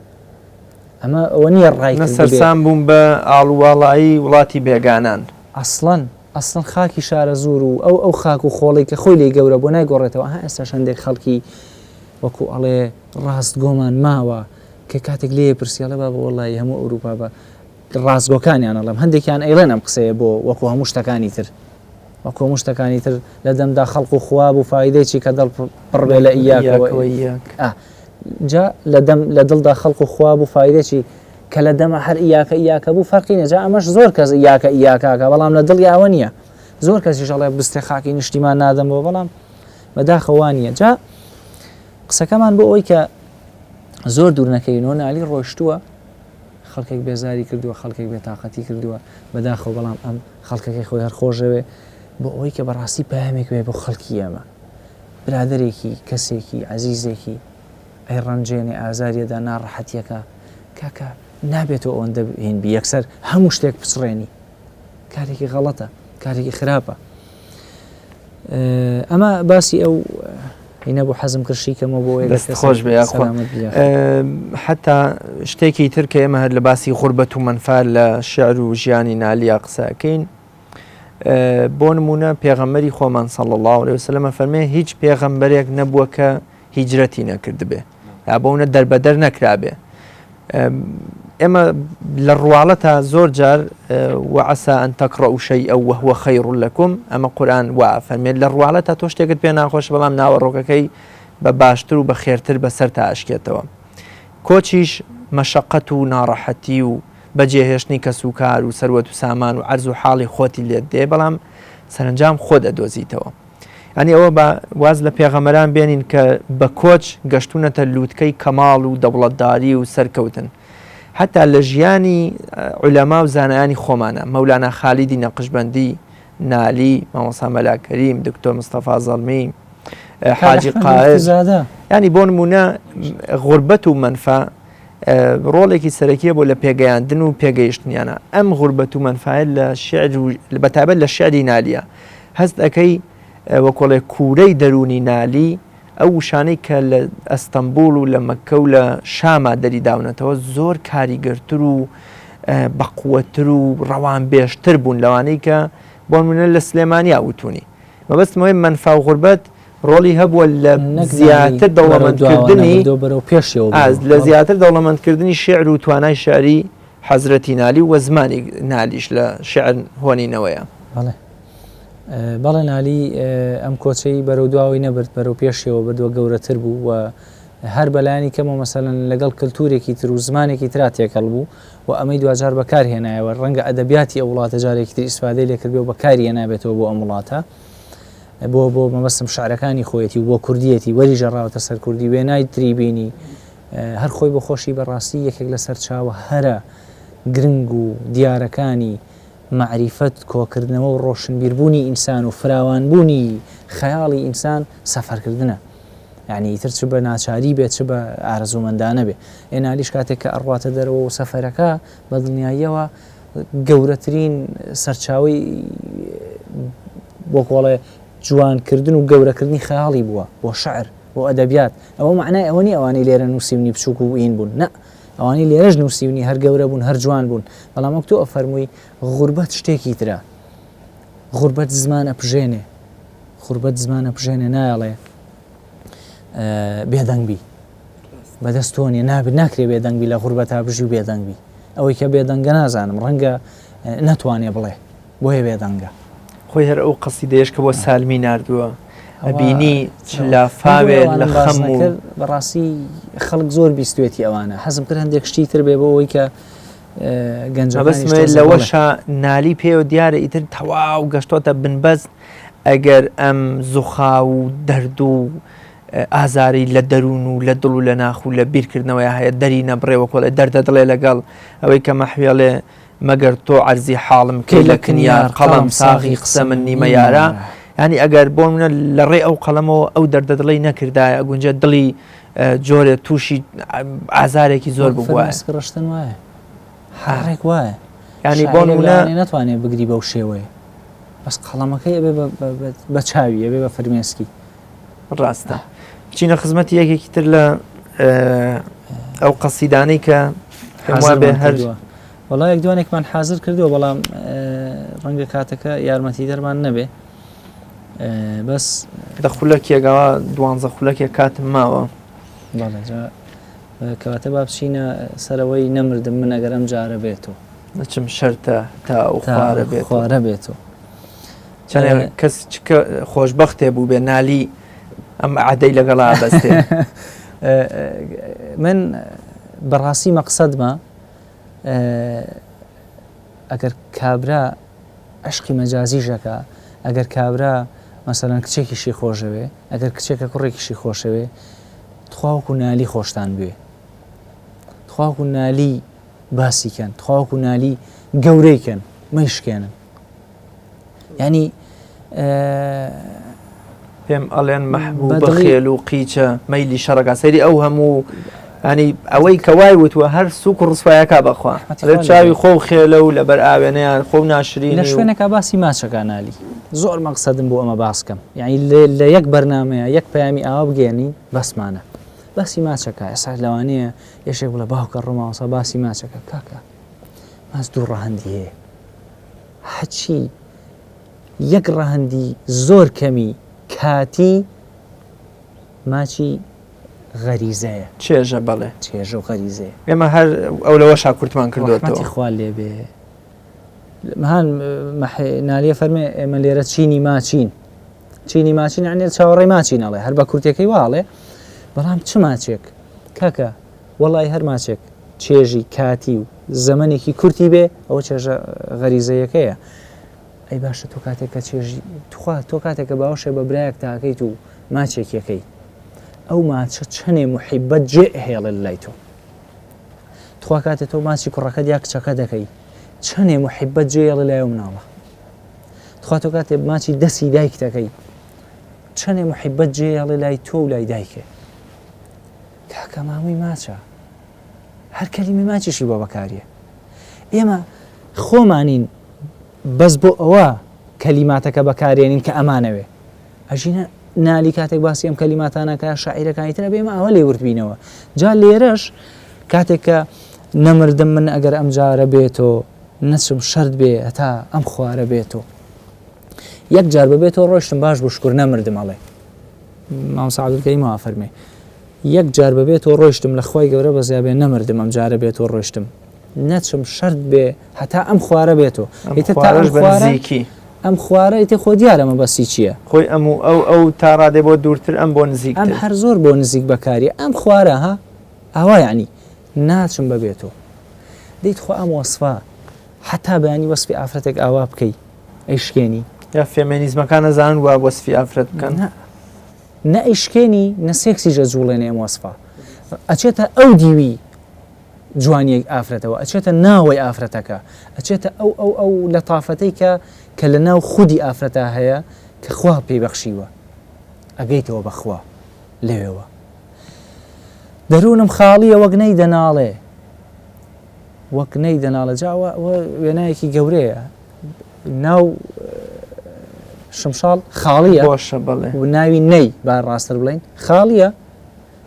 ئەمە ئەوە نییە ڕای سەرسام بووم بە ئاڵوواڵایی وڵاتی بێگانان ئەسڵەن ئەسڵ خاکی شارە زور و ئەو خاک و خۆڵی کە خۆی لێ گەورە بۆ نایگۆڕێتەوە ئێستا شەندێک خەڵکی وەکو ئەڵێ ڕاست گۆمان ماوە کە کاتێک لێ پرسیالە بە وڵی هەموو ئەوروپا بە ڕاستگۆکانیان ئەڵم هەندێکیان ئەیڵێن ئەم قسەیە بۆ وەکو هەموو شتەکانی تر وەکو هەموو شتەکانی تر لە دەمدا خەڵق و خواب و فایدەیەکی کە دڵ پڕبێ لە ئیاکەوە جا لە دڵدا خەڵق و خواب و فایدەی کە لە دەمە هەر ئیاکە بوو فەرقی نەجا ئەمەش زۆر کەس ئیاکاکە بەڵام لە دڵ یاوە نییە زۆر کەسی ژەڵێ بستێ خاکی نیشتیمان نادەم بۆ بەڵام بەداخەوانیە جا قسەکەمان بۆ ئەوی کە زۆر دوور نەکەینەوە نالی ڕۆیشتووە خەڵکێک بێزاری کردووە خەڵکێک بێتاقەتی کردووە بەداخەوە بەڵام ئەم خەڵکەکەی خۆی هەر خۆشەوێ بۆ ئەوەی کە بەڕاستی پامێک وێ بۆ خەڵکی ئێمە برادێکی کەسێکی عزیزێکی ئەی ڕەنجێنێ ئازاریەدا ناڕەحەتیەکە کاکە نابێتەوە ئەوەندە هین بی یەکسەر هەموو شتێک پچڕێنی کارێکی غەڵەتە کارێکی خراپە ئەمە باسی ئەو هینە بۆ حەزم کردشیکەمە بۆ خۆش بێ حتا شتێکی تر کە ئێمە هەر لە باسی غوربەت و منفعل لە شێعر و ژیانی نالیا قسەکەین بۆ نمونە پێغەمبەری خۆمان صلی الله عليه وسلم فەرمێ هیچ پێغەمبەرێک نەبووە کە هیجرەتی نەکردبێ یا بۆونە دەربەدەر نەکرابێ ئێمە لە ڕواڵەتە زۆر جار وعسى أن تقرأوا شيئا وهو خير لكم ئەمە قورآن وا فەرمێت لە ڕواڵەتە تۆ شتێکت پێ ناخۆش بەڵام ناوەڕۆکەکەی بە باشتر و بە خێرتر بەسەر تا ئاشکێتەوە کۆچیش مەشەقەت و ناڕەحەتی و بەجێهێشتنی کەس و کار و سەروەت و سامان و عەرز و حاڵی خۆتی لێت دێ بەڵام سەرنجام خۆ دەدۆزیتەوە ئەنی ئەوە بە واز لە پێغەمبەران بێنین کە بە کۆچ گەشتونەتە لووتکەی کەماڵ و دەوڵەتداری و سەرکەوتن حتا لە ژیانی عولەما و زانایانی خۆمانە مەولانا خالیدی نەقشبەندی نالی مامۆستا مەلا کەریم دکتۆر مستەفا زەڵمی حاجی قائز ینی بۆ نمونە غوربەت و منفع ڕۆڵێکی سەرەکیە بۆ لە پێگەیاندن و پێگەیشتنیانە ئەم غوربەت و منفعل لە شێعر بەتایبەت لە شێعری نالیە هەست ئەەکەی وەکۆڵێ کوورەی دەرونی نالی ئەو وشانەی کە لە ئەستەمبول و لە مەکە و لە شاما دەریداونەتەوە زۆر کاریگەرتر و بەقووەتر و ڕەوان بێشتر بوون لەوانەی کە بۆ نمونە لە سلێمانیا وتونی مەبەستمەوەی منفع و غوربەت ڕۆڵی هەبووە لە زیاتر دەوڵەمەندکردنی لە زیاتر دەوڵەمەندکردنی شێعر و توانای شعری حەزرەتی نالی و زمانی نالیش لە شێعر هۆنینەوەیە بەڵێ نالی ئەم کۆچەی بەرەو دواوی نەبرد بەرەو پێشەوە بردووە گەورەتر بوو و هەر بەلایانی کەمەوە مەسەلەن لەگەڵ کللتورێکی تر و زمانێکی ترا تێکەڵ بوو و ئەمەی دوجار بەکارهێنایەوە ڕەنگە ئەدەبیاتی ئەو وڵاتە جارێکی تر ئیسفادەی لێکردێ و بەکاری هێنابێتەوە بۆ ئەم وڵاتە بۆ مەبەستم شعرەکانی خۆیەتی و بۆ کوردیەتی وەری ژەڕاوەتە سەر کوردی وێنای تریبینی هەر خۆی بە خۆشی بەڕاستی یەکێک لە سەر چاوە هەرە گرنگ و دیارەکانی معریفەت کۆکردنەوە و ڕۆشنبیربوونی ئینسان و فراوانبوونی خەیاڵی ئینسان سەفەرکردنە یعنی ئیتر چ بە ناچاری بێت چ بە ئارەزوومەندانە بێ ئێنالیش کاتێک کە ئەڕواتە دەرەوە و سەفەرەکە بە دڵنیاییەوە گەورەترین سەرچاوی بۆ کۆڵێ جوانکردن و گەورەکردنی خەیاڵی بووە بۆ شعر بۆ ئەدەبیات ئەوە معنای ئەوە نی ئەوانەی لێرە نووسیونی بچووک و ئین بوون نە ئەوانی لێرەش نووسیونی هەر گەورە بوون هەر جوان بوون بەڵام وەک تۆ ئەفەرمووی غوربەت شتێکی ترە غوربەت زمانە پژێنێ غوربەت زمانە پژێنێ نایڵێ بێدەنگبی بەدەست تۆ نیە ناکرێ بێدەنگبی لە غوربەتا بژی و بێدەنگبی ئەوەی کە بێدەنگە نازانم ڕەنگە نەتوانێ بڵێ بۆیە بێدەنگە خۆی هەر ئەو قەسیدەیەش کە بۆ سالمی ناردووە ئەبینی لە فاوێ لە خەم و بەڕاستی خەڵک زۆر بیستوێتی ئەوانە حەزم کرد هەندێک شتی تر بێ بۆ ئەوەی کە گەنجەبەسمێت لەوەشە نالی پێوە دیارە ئیتر تەواو گەشتۆتە بنبەست ئەگەر ئەم زوخا و دەرد و ئازاری لە دەروون و لە دڵ و لە ناخ و لە بیرکردنەوەی هەیە دەری نەبڕێوە کۆڵێ دەردە دڵێ لەگەڵ ئەوەی کە مەحوێڵێ مەگەر تۆ عەرزی حاڵم کەی لە کنیار قەڵەم ساغی قسە من نیمە یارە ینی ئەگەر بۆ منە لە ڕێ ئەو قەڵەمەوە ئەو دەردە دڵی نەکردایە ئەگونجە دڵی جۆرێ تووشی ئازارێکی زۆر بووە ڕشتن وایە حڕێک وایە ینی بۆ منە ناتوانێت بگری بەو شێوەیە بەس قەڵەمەکەی ئەبێ بە چاوی ئەبێ بە فەرمێسکی ڕاستە بچینە خزمەتی یەکێکی تر لە ئەو قەسیدانەی کە بێ هەر وڵای یەک دوانێکمان حازر کردووە بەڵام ڕەنگە کاتەکە یارمەتی دەرمان نەبێ بەس لە خولەکێکەوە 12 خولەکێک کاتم ماوە کەواتە با بچینە سەرەوەی نەمردم من ئەگەر ئەم جارە بێتەوە نەچم شەرتە تا ئەو خوارە بێتەوە چەند کەس خۆشبەختێ بوو بێ نالی ئەم عادەی لەگەڵا بەستێ من بەڕاستی مەقسەدمە ئەگەر کابرا عشقی مەجازیژەکە ئەگەر کابرا مەسەلەن کچێکیشی خۆشەوێ ئەگەر کچێکە کوڕێکیشی خۆشەوێ تخواوەکو نالی خۆشتان بوێ تخواوەکو نالی باسیکەن تخواوەکو نالی گەورەیکەن مەیشکێنن ینی پێم ئەڵێن مەحبوو بەخێل و قیچە مەیلی شەڕەکە سەیری ئەو هەموو ینی ئەوەی کەوای وتوە هەر سوک و ڕسوایەکە بەخوا لە چاوی خۆ خێلە و لەبەر ئاوێنەیان خۆ ناشرین لە شوێنەکە باسی ماچەکە نالی زۆر مەقسەدم بۆ ئەمە باسکەم یعنی لە یەک بەرنامەیە یەک پەیامی ئاوا بگەێنی بەسمانە باسی ماچەکە ئێستا لەوانەیە یەشێک بڵە باوکە ڕۆماوەسا باسی ماچەکە کاکە ماچ دوو ڕەهەندی هەیە هەچی یەک ڕەهەندی زۆر کەمی کاتی ماچی غەریزەیە چێژە بەڵێ چێژە و غەریزەیە ئێمە هەر ئەو لەوە شاکورتمان کردوێتەوە خوا لێ بێ هەان نالیە فەرمێ ئێمە لێرە چینی ماچین چینی ماچین یعنی چاوەڕێی ماچین ئەڵێ هەر بە کورتەکەی واڵێ بەڵام چ ماچێک کاکە وەڵای هەر ماچێک چێژی کاتی و زەمەنێکی کورتی بێ ئەوە چێژە غەریزەیەکەیە ئەی باشە تۆ کاتێککە چێژی توخوا تۆ کاتێککە باوشێ بە برایەک تاکەیت و ماچێکیەکەی ئەو ماچە چەنێ محیبەت جێ هێڵێ لای تۆ تخوا کاتێک تۆ ماچی کوڕەکەت یا کچەکە دەکەی چەنێ محیبەت جێ هێڵێ لای مناڵە تخوا تۆ کاتێک ماچی دەستی دایک دەکەی چەنێ محیبەت جێ هێڵێ لای تۆ و لای دایکێ کاکە ماوەی ماچە هەر کەلیمی ماچیشی بۆ بەکاریە ئێمە خۆمانین بەس بۆ ئەوە کەلیماتەکە بەکارێنین کە ئەمانەوێ ئەژینە نالی کاتێک باسی ئەم کەلیماتانەکە شاعیرەکانی ترە بێمە ئەوە لێ وردبینەوە جا لێرەش کاتێککە نەمردم من ئەگەر ئەم جارە بێتەوە نەچم شەرت بێ هەتا ئەم خوارە بێتەوە یەک جار ببێتەوە ڕۆشتم باش بۆ شکر نەمردم ئەڵێ مامۆستا عەبدولکەریمەوە فەرمێ یەک جار ببێتەوە ڕۆشتم لە خۆی گەورە بەزیابێ نەمردم ئەم جارە بێتەوە ڕۆشتم نەچم شەرت بێ هەتا ئەم خوارە بێتەوە ئەم خوارە ئیتە خۆ دیارەمە بەسی چییە خۆی ئەو تا ڕادێ بۆ دوورتر ئەم بۆ نزیک ئەم هەر زۆر بۆ نزیک بەکاری ئەم خوارە ها ئەوە یعنی ناچم بەبێتەوە دەیت خۆ ئەم وەسفا حتا بەیانی وەسفی ئافرەتێک ئاوا بکەی ئەیشکێنی یا فێمینیزمەکان نەزانن وا وەسفی ئافرەت بکەن نە ئەیشکێنی نە سێکسیژە جوڵێنێ ئەم وەسفا ئەچێتە ئەو دیوی جوانیەک ئافرەتەوە ئەچێتە ناوەی ئافرەتەکە ئەچێتە ئەو لەتافەتەی کە لە ناو خودی ئافرەتە هەیە کە خوا پێی بەخشیوە ئەگەیتەوە بەخوا لەوێەوە دەروونم خاڵیە وەک نەی دەناڵێ وەک نەی دەناڵە جاوە وێنایەکی گەورەیە ناو شمشاڵ خاڵیە باشە بڵێ و ناوی نەی با ڕاستتر بڵین خاڵیە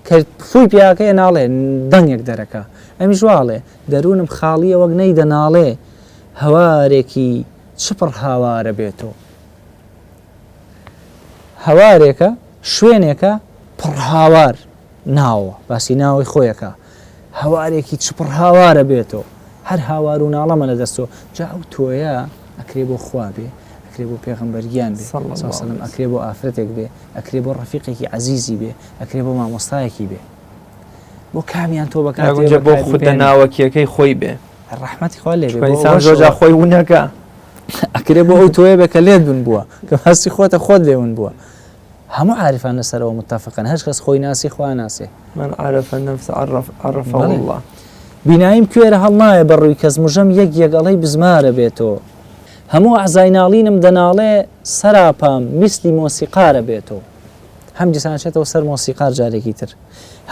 کە فوی پیاکەیە ناڵێ دەنگێک دەرەکە ئەمی ژواڵێ دەروونم خاڵیە وەک نەی دەناڵێ هەوارێکی چپڕ هاوارە بێتەوە هەوارێکە شوێنێکە پڕ هاوار ناوە باسی ناوی خۆیەکە هەوارێکی چپڕ هاوارە بێتەوە هەر هاوار و ناڵەمە لە دەستەوە جا ئەو تۆیە ئەکرێ بۆ خوا بێ ئەکرێ بۆ پێغەمبەرگیان بێ ئەکرێ بۆ ئافرەتێک بێ ئەکرێ بۆ ڕەفیقێکی عەزیزی بێ ئەکرێ بۆ مامۆستایەکی بێ بۆ کامیان تۆ بەکاتێ بۆ خودە ناوەکیەکەی خۆی بێ ڕەحمەتی خوا لێ بێ ئینسان زۆرجار خۆی ونەکە ئەکرێ بۆ ئەو تۆیە بێ کە لێت بن بووە کە هەستی خۆتە خۆت لێون بووە هەموو عارفان لەسەرەوە متتەفقن هەر کەس خۆی ناسی خوا ناسێ من عرف النفس عرفه الله بیناییم کوێرە هەڵ نایە بەڕووی کەس مژەم یەک یەگەڵەی بزمارە بێتەوە هەموو عەزای ناڵینم دەناڵێ سەراپام میسلی مۆسیقارە بێتەوە هەم دیسانچێتەوە سەر مۆسیقار جارێکی تر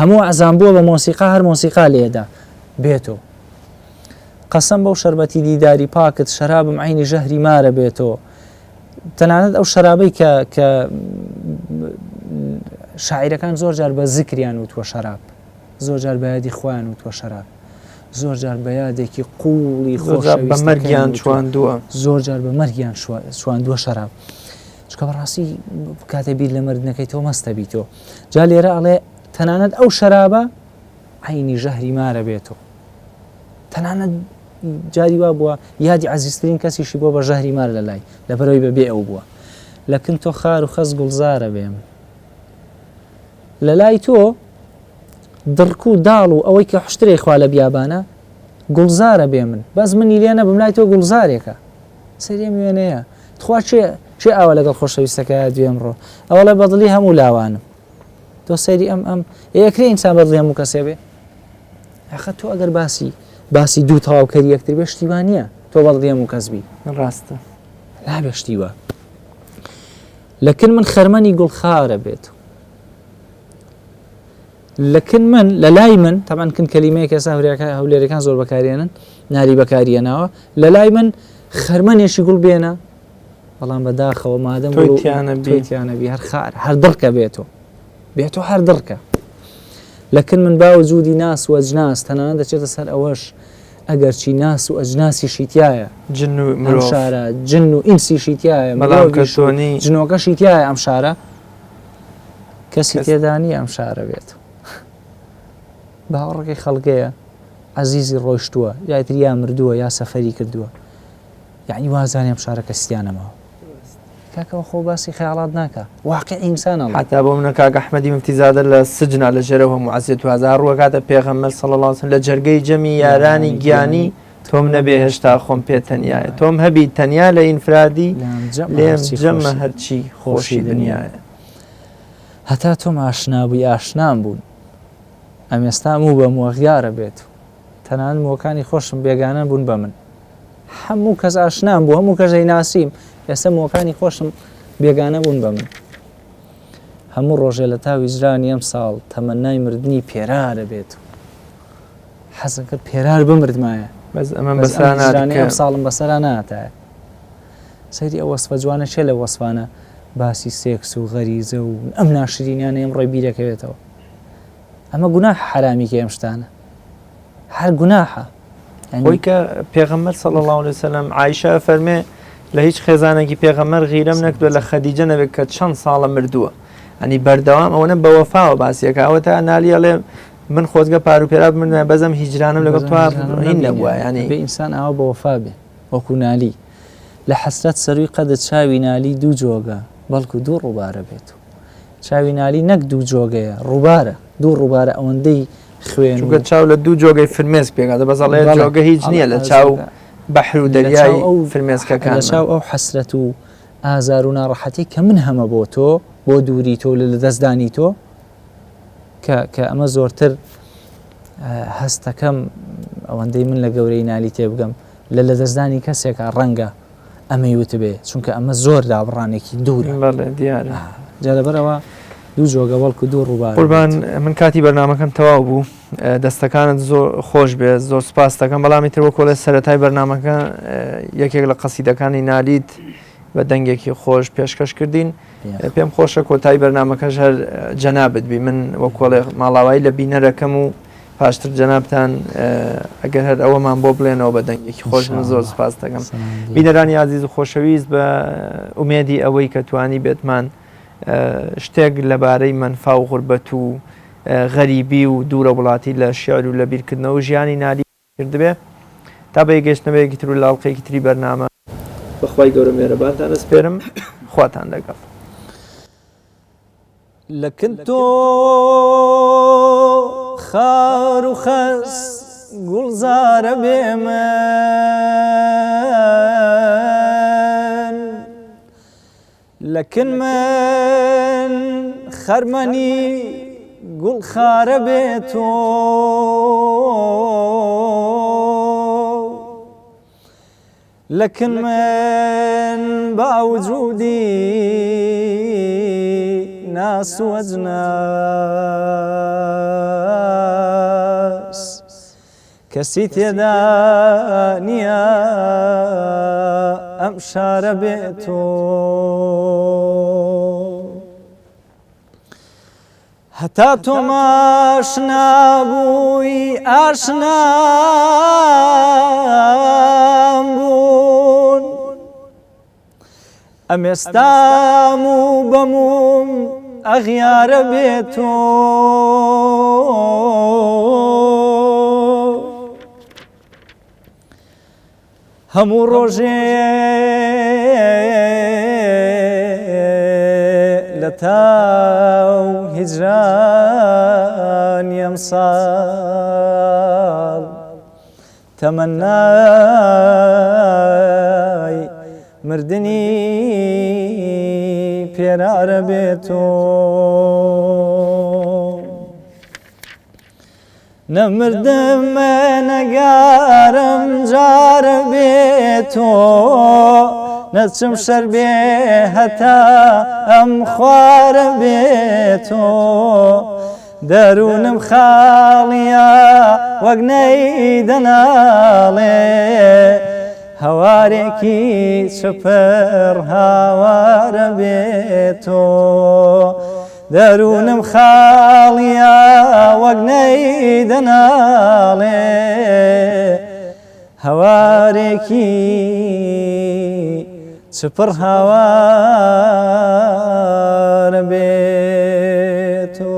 هەموو عەزام بووە بە مۆسیقا هەر مۆسیقا لێدا بێتەوە قەسەم بەو شەربەتی دیداری پاکت شەرابم عینی ژەهری مارە بێتەوە تەنانەت ئەو شەرابەی کە شاعیرەکان زۆر جار بە زیکریان وتوە شەراب زۆر جار بە یادی خۆیان وتوە شەراب زۆر جار بە یادێکی قوڵی بە مەرگیان چواندووە زۆر جار بە مەرگیان شواندووە شەراب چکە بەڕاستی کاتێ بیر لە مردنەکەی تۆ مەستە بیتۆ جا لێرە ئەڵێ تەنانەت ئەو شەرابە عینی ژەهری مارە بێتەوە تەنانەت جاری وا بووە یادی عزیزترین کەسیشی بۆ بە ژەهری مار لە لای لەبەرەوەی بەبێ ئەو بووە لەکن تۆ خار و خەز گوڵزارە بێم لە لای تۆ دڕک و داڵ و ئەوەی کە حشتێک خوا لە بیابانە گوڵزارە بێ من بەس منی لێنە بم لای تۆ گوڵزارێکە سەرێ وێنەیە تخوا چێ ئاوە لەگەڵ خۆشەویستەکە دوێم ڕۆ ئەوە لە بەدڵی هەموو لاوانم تۆ سەیری ئەم یەکرێ ئینسان بەدڵی هەموو کەسێ بێ ئەخە تۆ ئەگەر باسی دوو تەواوکەری یەکتر بێ شتیوان نییە تۆ بەدڵی هەموو کەس بی ڕاستە لا بێ شتیوە لەکن من خەرمەنی گوڵخارە بێت لەکن من لە لای من تامان کن کەلیمەیە کەسا هەولێرەکان زۆر بەکارێنن ناری بەکارێناوە لە لای من خەرمەنێکی گوڵ بێنە بەڵام بەداخەوە مادەم تویتیانەبی هەر خار هەر دڕکە بێتۆ هەر دڕکە لەکن من باوجودی ناس و ئەجناس تەنانەت دەچێتە سەر ئەوەش ئەگەر چی ناس و ئەجناسی شیتایە ئەم شارە جن و ئینسی شیتایە جنۆکە شیتایە ئەم شارە کەسی تێدانی ئەم شارە بێت باوەڕێکی خەڵکەیە عەزیزی ڕۆیشتووە یاتریا مردووە یا سەفەری کردووە یعنی وازانێ ئەم شارە کەسیانەمەوە کاکەوە خۆ باسی خەیاڵات ناکە واقع ئینسانە حتا بۆ منە کاک ئەحمەدی مفتیزادە لە سجنا لە ژێرە هەموو عەزیەت و هەزار ڕووەکاتە پێغەمبەر صلی الله علیه و سلم لە جەرگەی جەمی یارانی گیانی تۆم نەبێ هێشتا خۆم پێ تەنیایە تۆم هەبی تەنیا لە ئینفرادی لێم جەمە هەرچی خۆشی دنیایە هەتا تۆم ئاشنابووی ئاشنام بوون ئەم ئێستا هەموو بە مۆغیارە بێت تەنانەت مۆکانی خۆشم بێگانە بوون بە من هەموو کەس ئاشنام بوو هەموو کەژەی ناسیم ئێستا مۆکانی خۆشم بێگانە بوون بە من هەموو ڕۆژێ لە تاوی ژرانی ئەم ساڵ تەمەنای مردنی پێرارە بێت حەزم کرد پێرار بمردمایە بەس ئەمە بەسرانانی ئەم ساڵم بەسەرا ناتایە سەیری ئەو وەسفە جوانە چێ لە وەسفانە باسی سێکس و غەریزە و ئەم ناشرینیانە ئەم ڕۆی بیرەکەوێتەوە ئەمە گوناح حرامی کە ئەم شتانە هەر گوناحە خۆی کە پێغەمبەر صلی الله علیه و سلم عایشە فەرمێ لە هیچ خێزانێکی پێغەمبەر غیرەم نەکردووە لە خەدیجە نەبێت کە چەند ساڵە مردووە ئەنی بەردەوام ئەوەنە بە وەفاوە باسیەکە ئەوەتە نالی ئەڵێ من خۆزگە پاروپێرا بمردمە بەزەم هیجرانم لەگەڵ تۆ هین نەبووە ینی بێ ئینسان ئەوە بە وەفا بێ وەکو نالی لە حەسرەت سەروی قەدت چاوی نالی دوو جۆگە بەڵکو دوو ڕووبارە بێت چاوی نالی نەک دوو جۆگەیە ڕووبارە دوو ڕووبارە ئەوەندەی خوێن چونکە چاو لە دوو جۆگەی فرمێس پێکاتە بەزەڵێ جۆگە هیچ نییە لە چاو بەحر و دەریای فرمێسکەکان لە چاو ئەو حەسرەت و ئازار و ناڕەحەتی کە من هەمە بۆ تۆ بۆ دووری تۆ لە دەستدانی تۆ کە ئەمە زۆرتر هەستەکەم ئەوەندەی من لە گەورەی نالی تێ بگەم لە دەستدانی کەسێکە ڕەنگە ئەمەی وتبێ چونکە ئەمە زۆر دابڕانێکی دوورە دیارە جا لەبەرەوە دوو جۆگە بەڵکو دوو ڕووبار قوربان من کاتی بەرنامەکەم تەواو بوو دەستەکانت زۆر خۆش بێت زۆر سپاس دەکەم بەڵامی تر وەکۆ لە سەرەتای بەرنامەکە یەکێک لە قەسیدەکانی نالیت بە دەنگێکی خۆش پێشکەش کردین پێم خۆشە کۆتایی بەرنامەکەش هەر جەنابت بی من وەکۆڵێ ماڵاوایی لە بینەرەکەم و پاشتر جەنابتان ئەگەر هەر ئەوەمان بۆ بڵێنەوە بە دەنگێکی خۆش من زۆر سپاس دەکەم بینەرانی عزیز و خۆشەویست بە ئومێدی ئەوەی کە توانی بێتمان شتێک لەبارەی منفا و غوربەت و غەریبی و دوورە وڵاتی لە شیعر و لە بیرکردنەوە ژیانی نالی کردبێ تا بە گەشتنەوەیەکی تر و لاڵقەیەکی تری بەرنامە بەخوای گەورە مێرەبانتان ئەسپێرم خواتان لەگەڵ لەکن تۆ خار و خەس گوڵزارە بێمن لەکن من خەرمەنی گوڵخارە بێتۆ لەکن من باوجودی ناس و ئەجناس کەسی تێدا نییە ئەم شارە بێتۆ هەتا تۆماشنا بووی ئاشنام بوون ئەمێستام و بەموم ئەغیارە بێتۆ هەموو ڕۆژێ لە تاو هیجرانی ئەمساڵ تەمەنای مردنی پێرارە بێتۆ نەمردمە نەگارم جارە بێتۆ نەچم شەر بێ هەتا ئەم خوارە بێتۆ دەروونم خاڵیە وەک نەیدەناڵێ هەوارێکی چپەر هاوارە بێتۆ دەروونم خاڵیە وەک نەیدەناڵێ هەوارێکی چپڕ هاوارە بێتۆ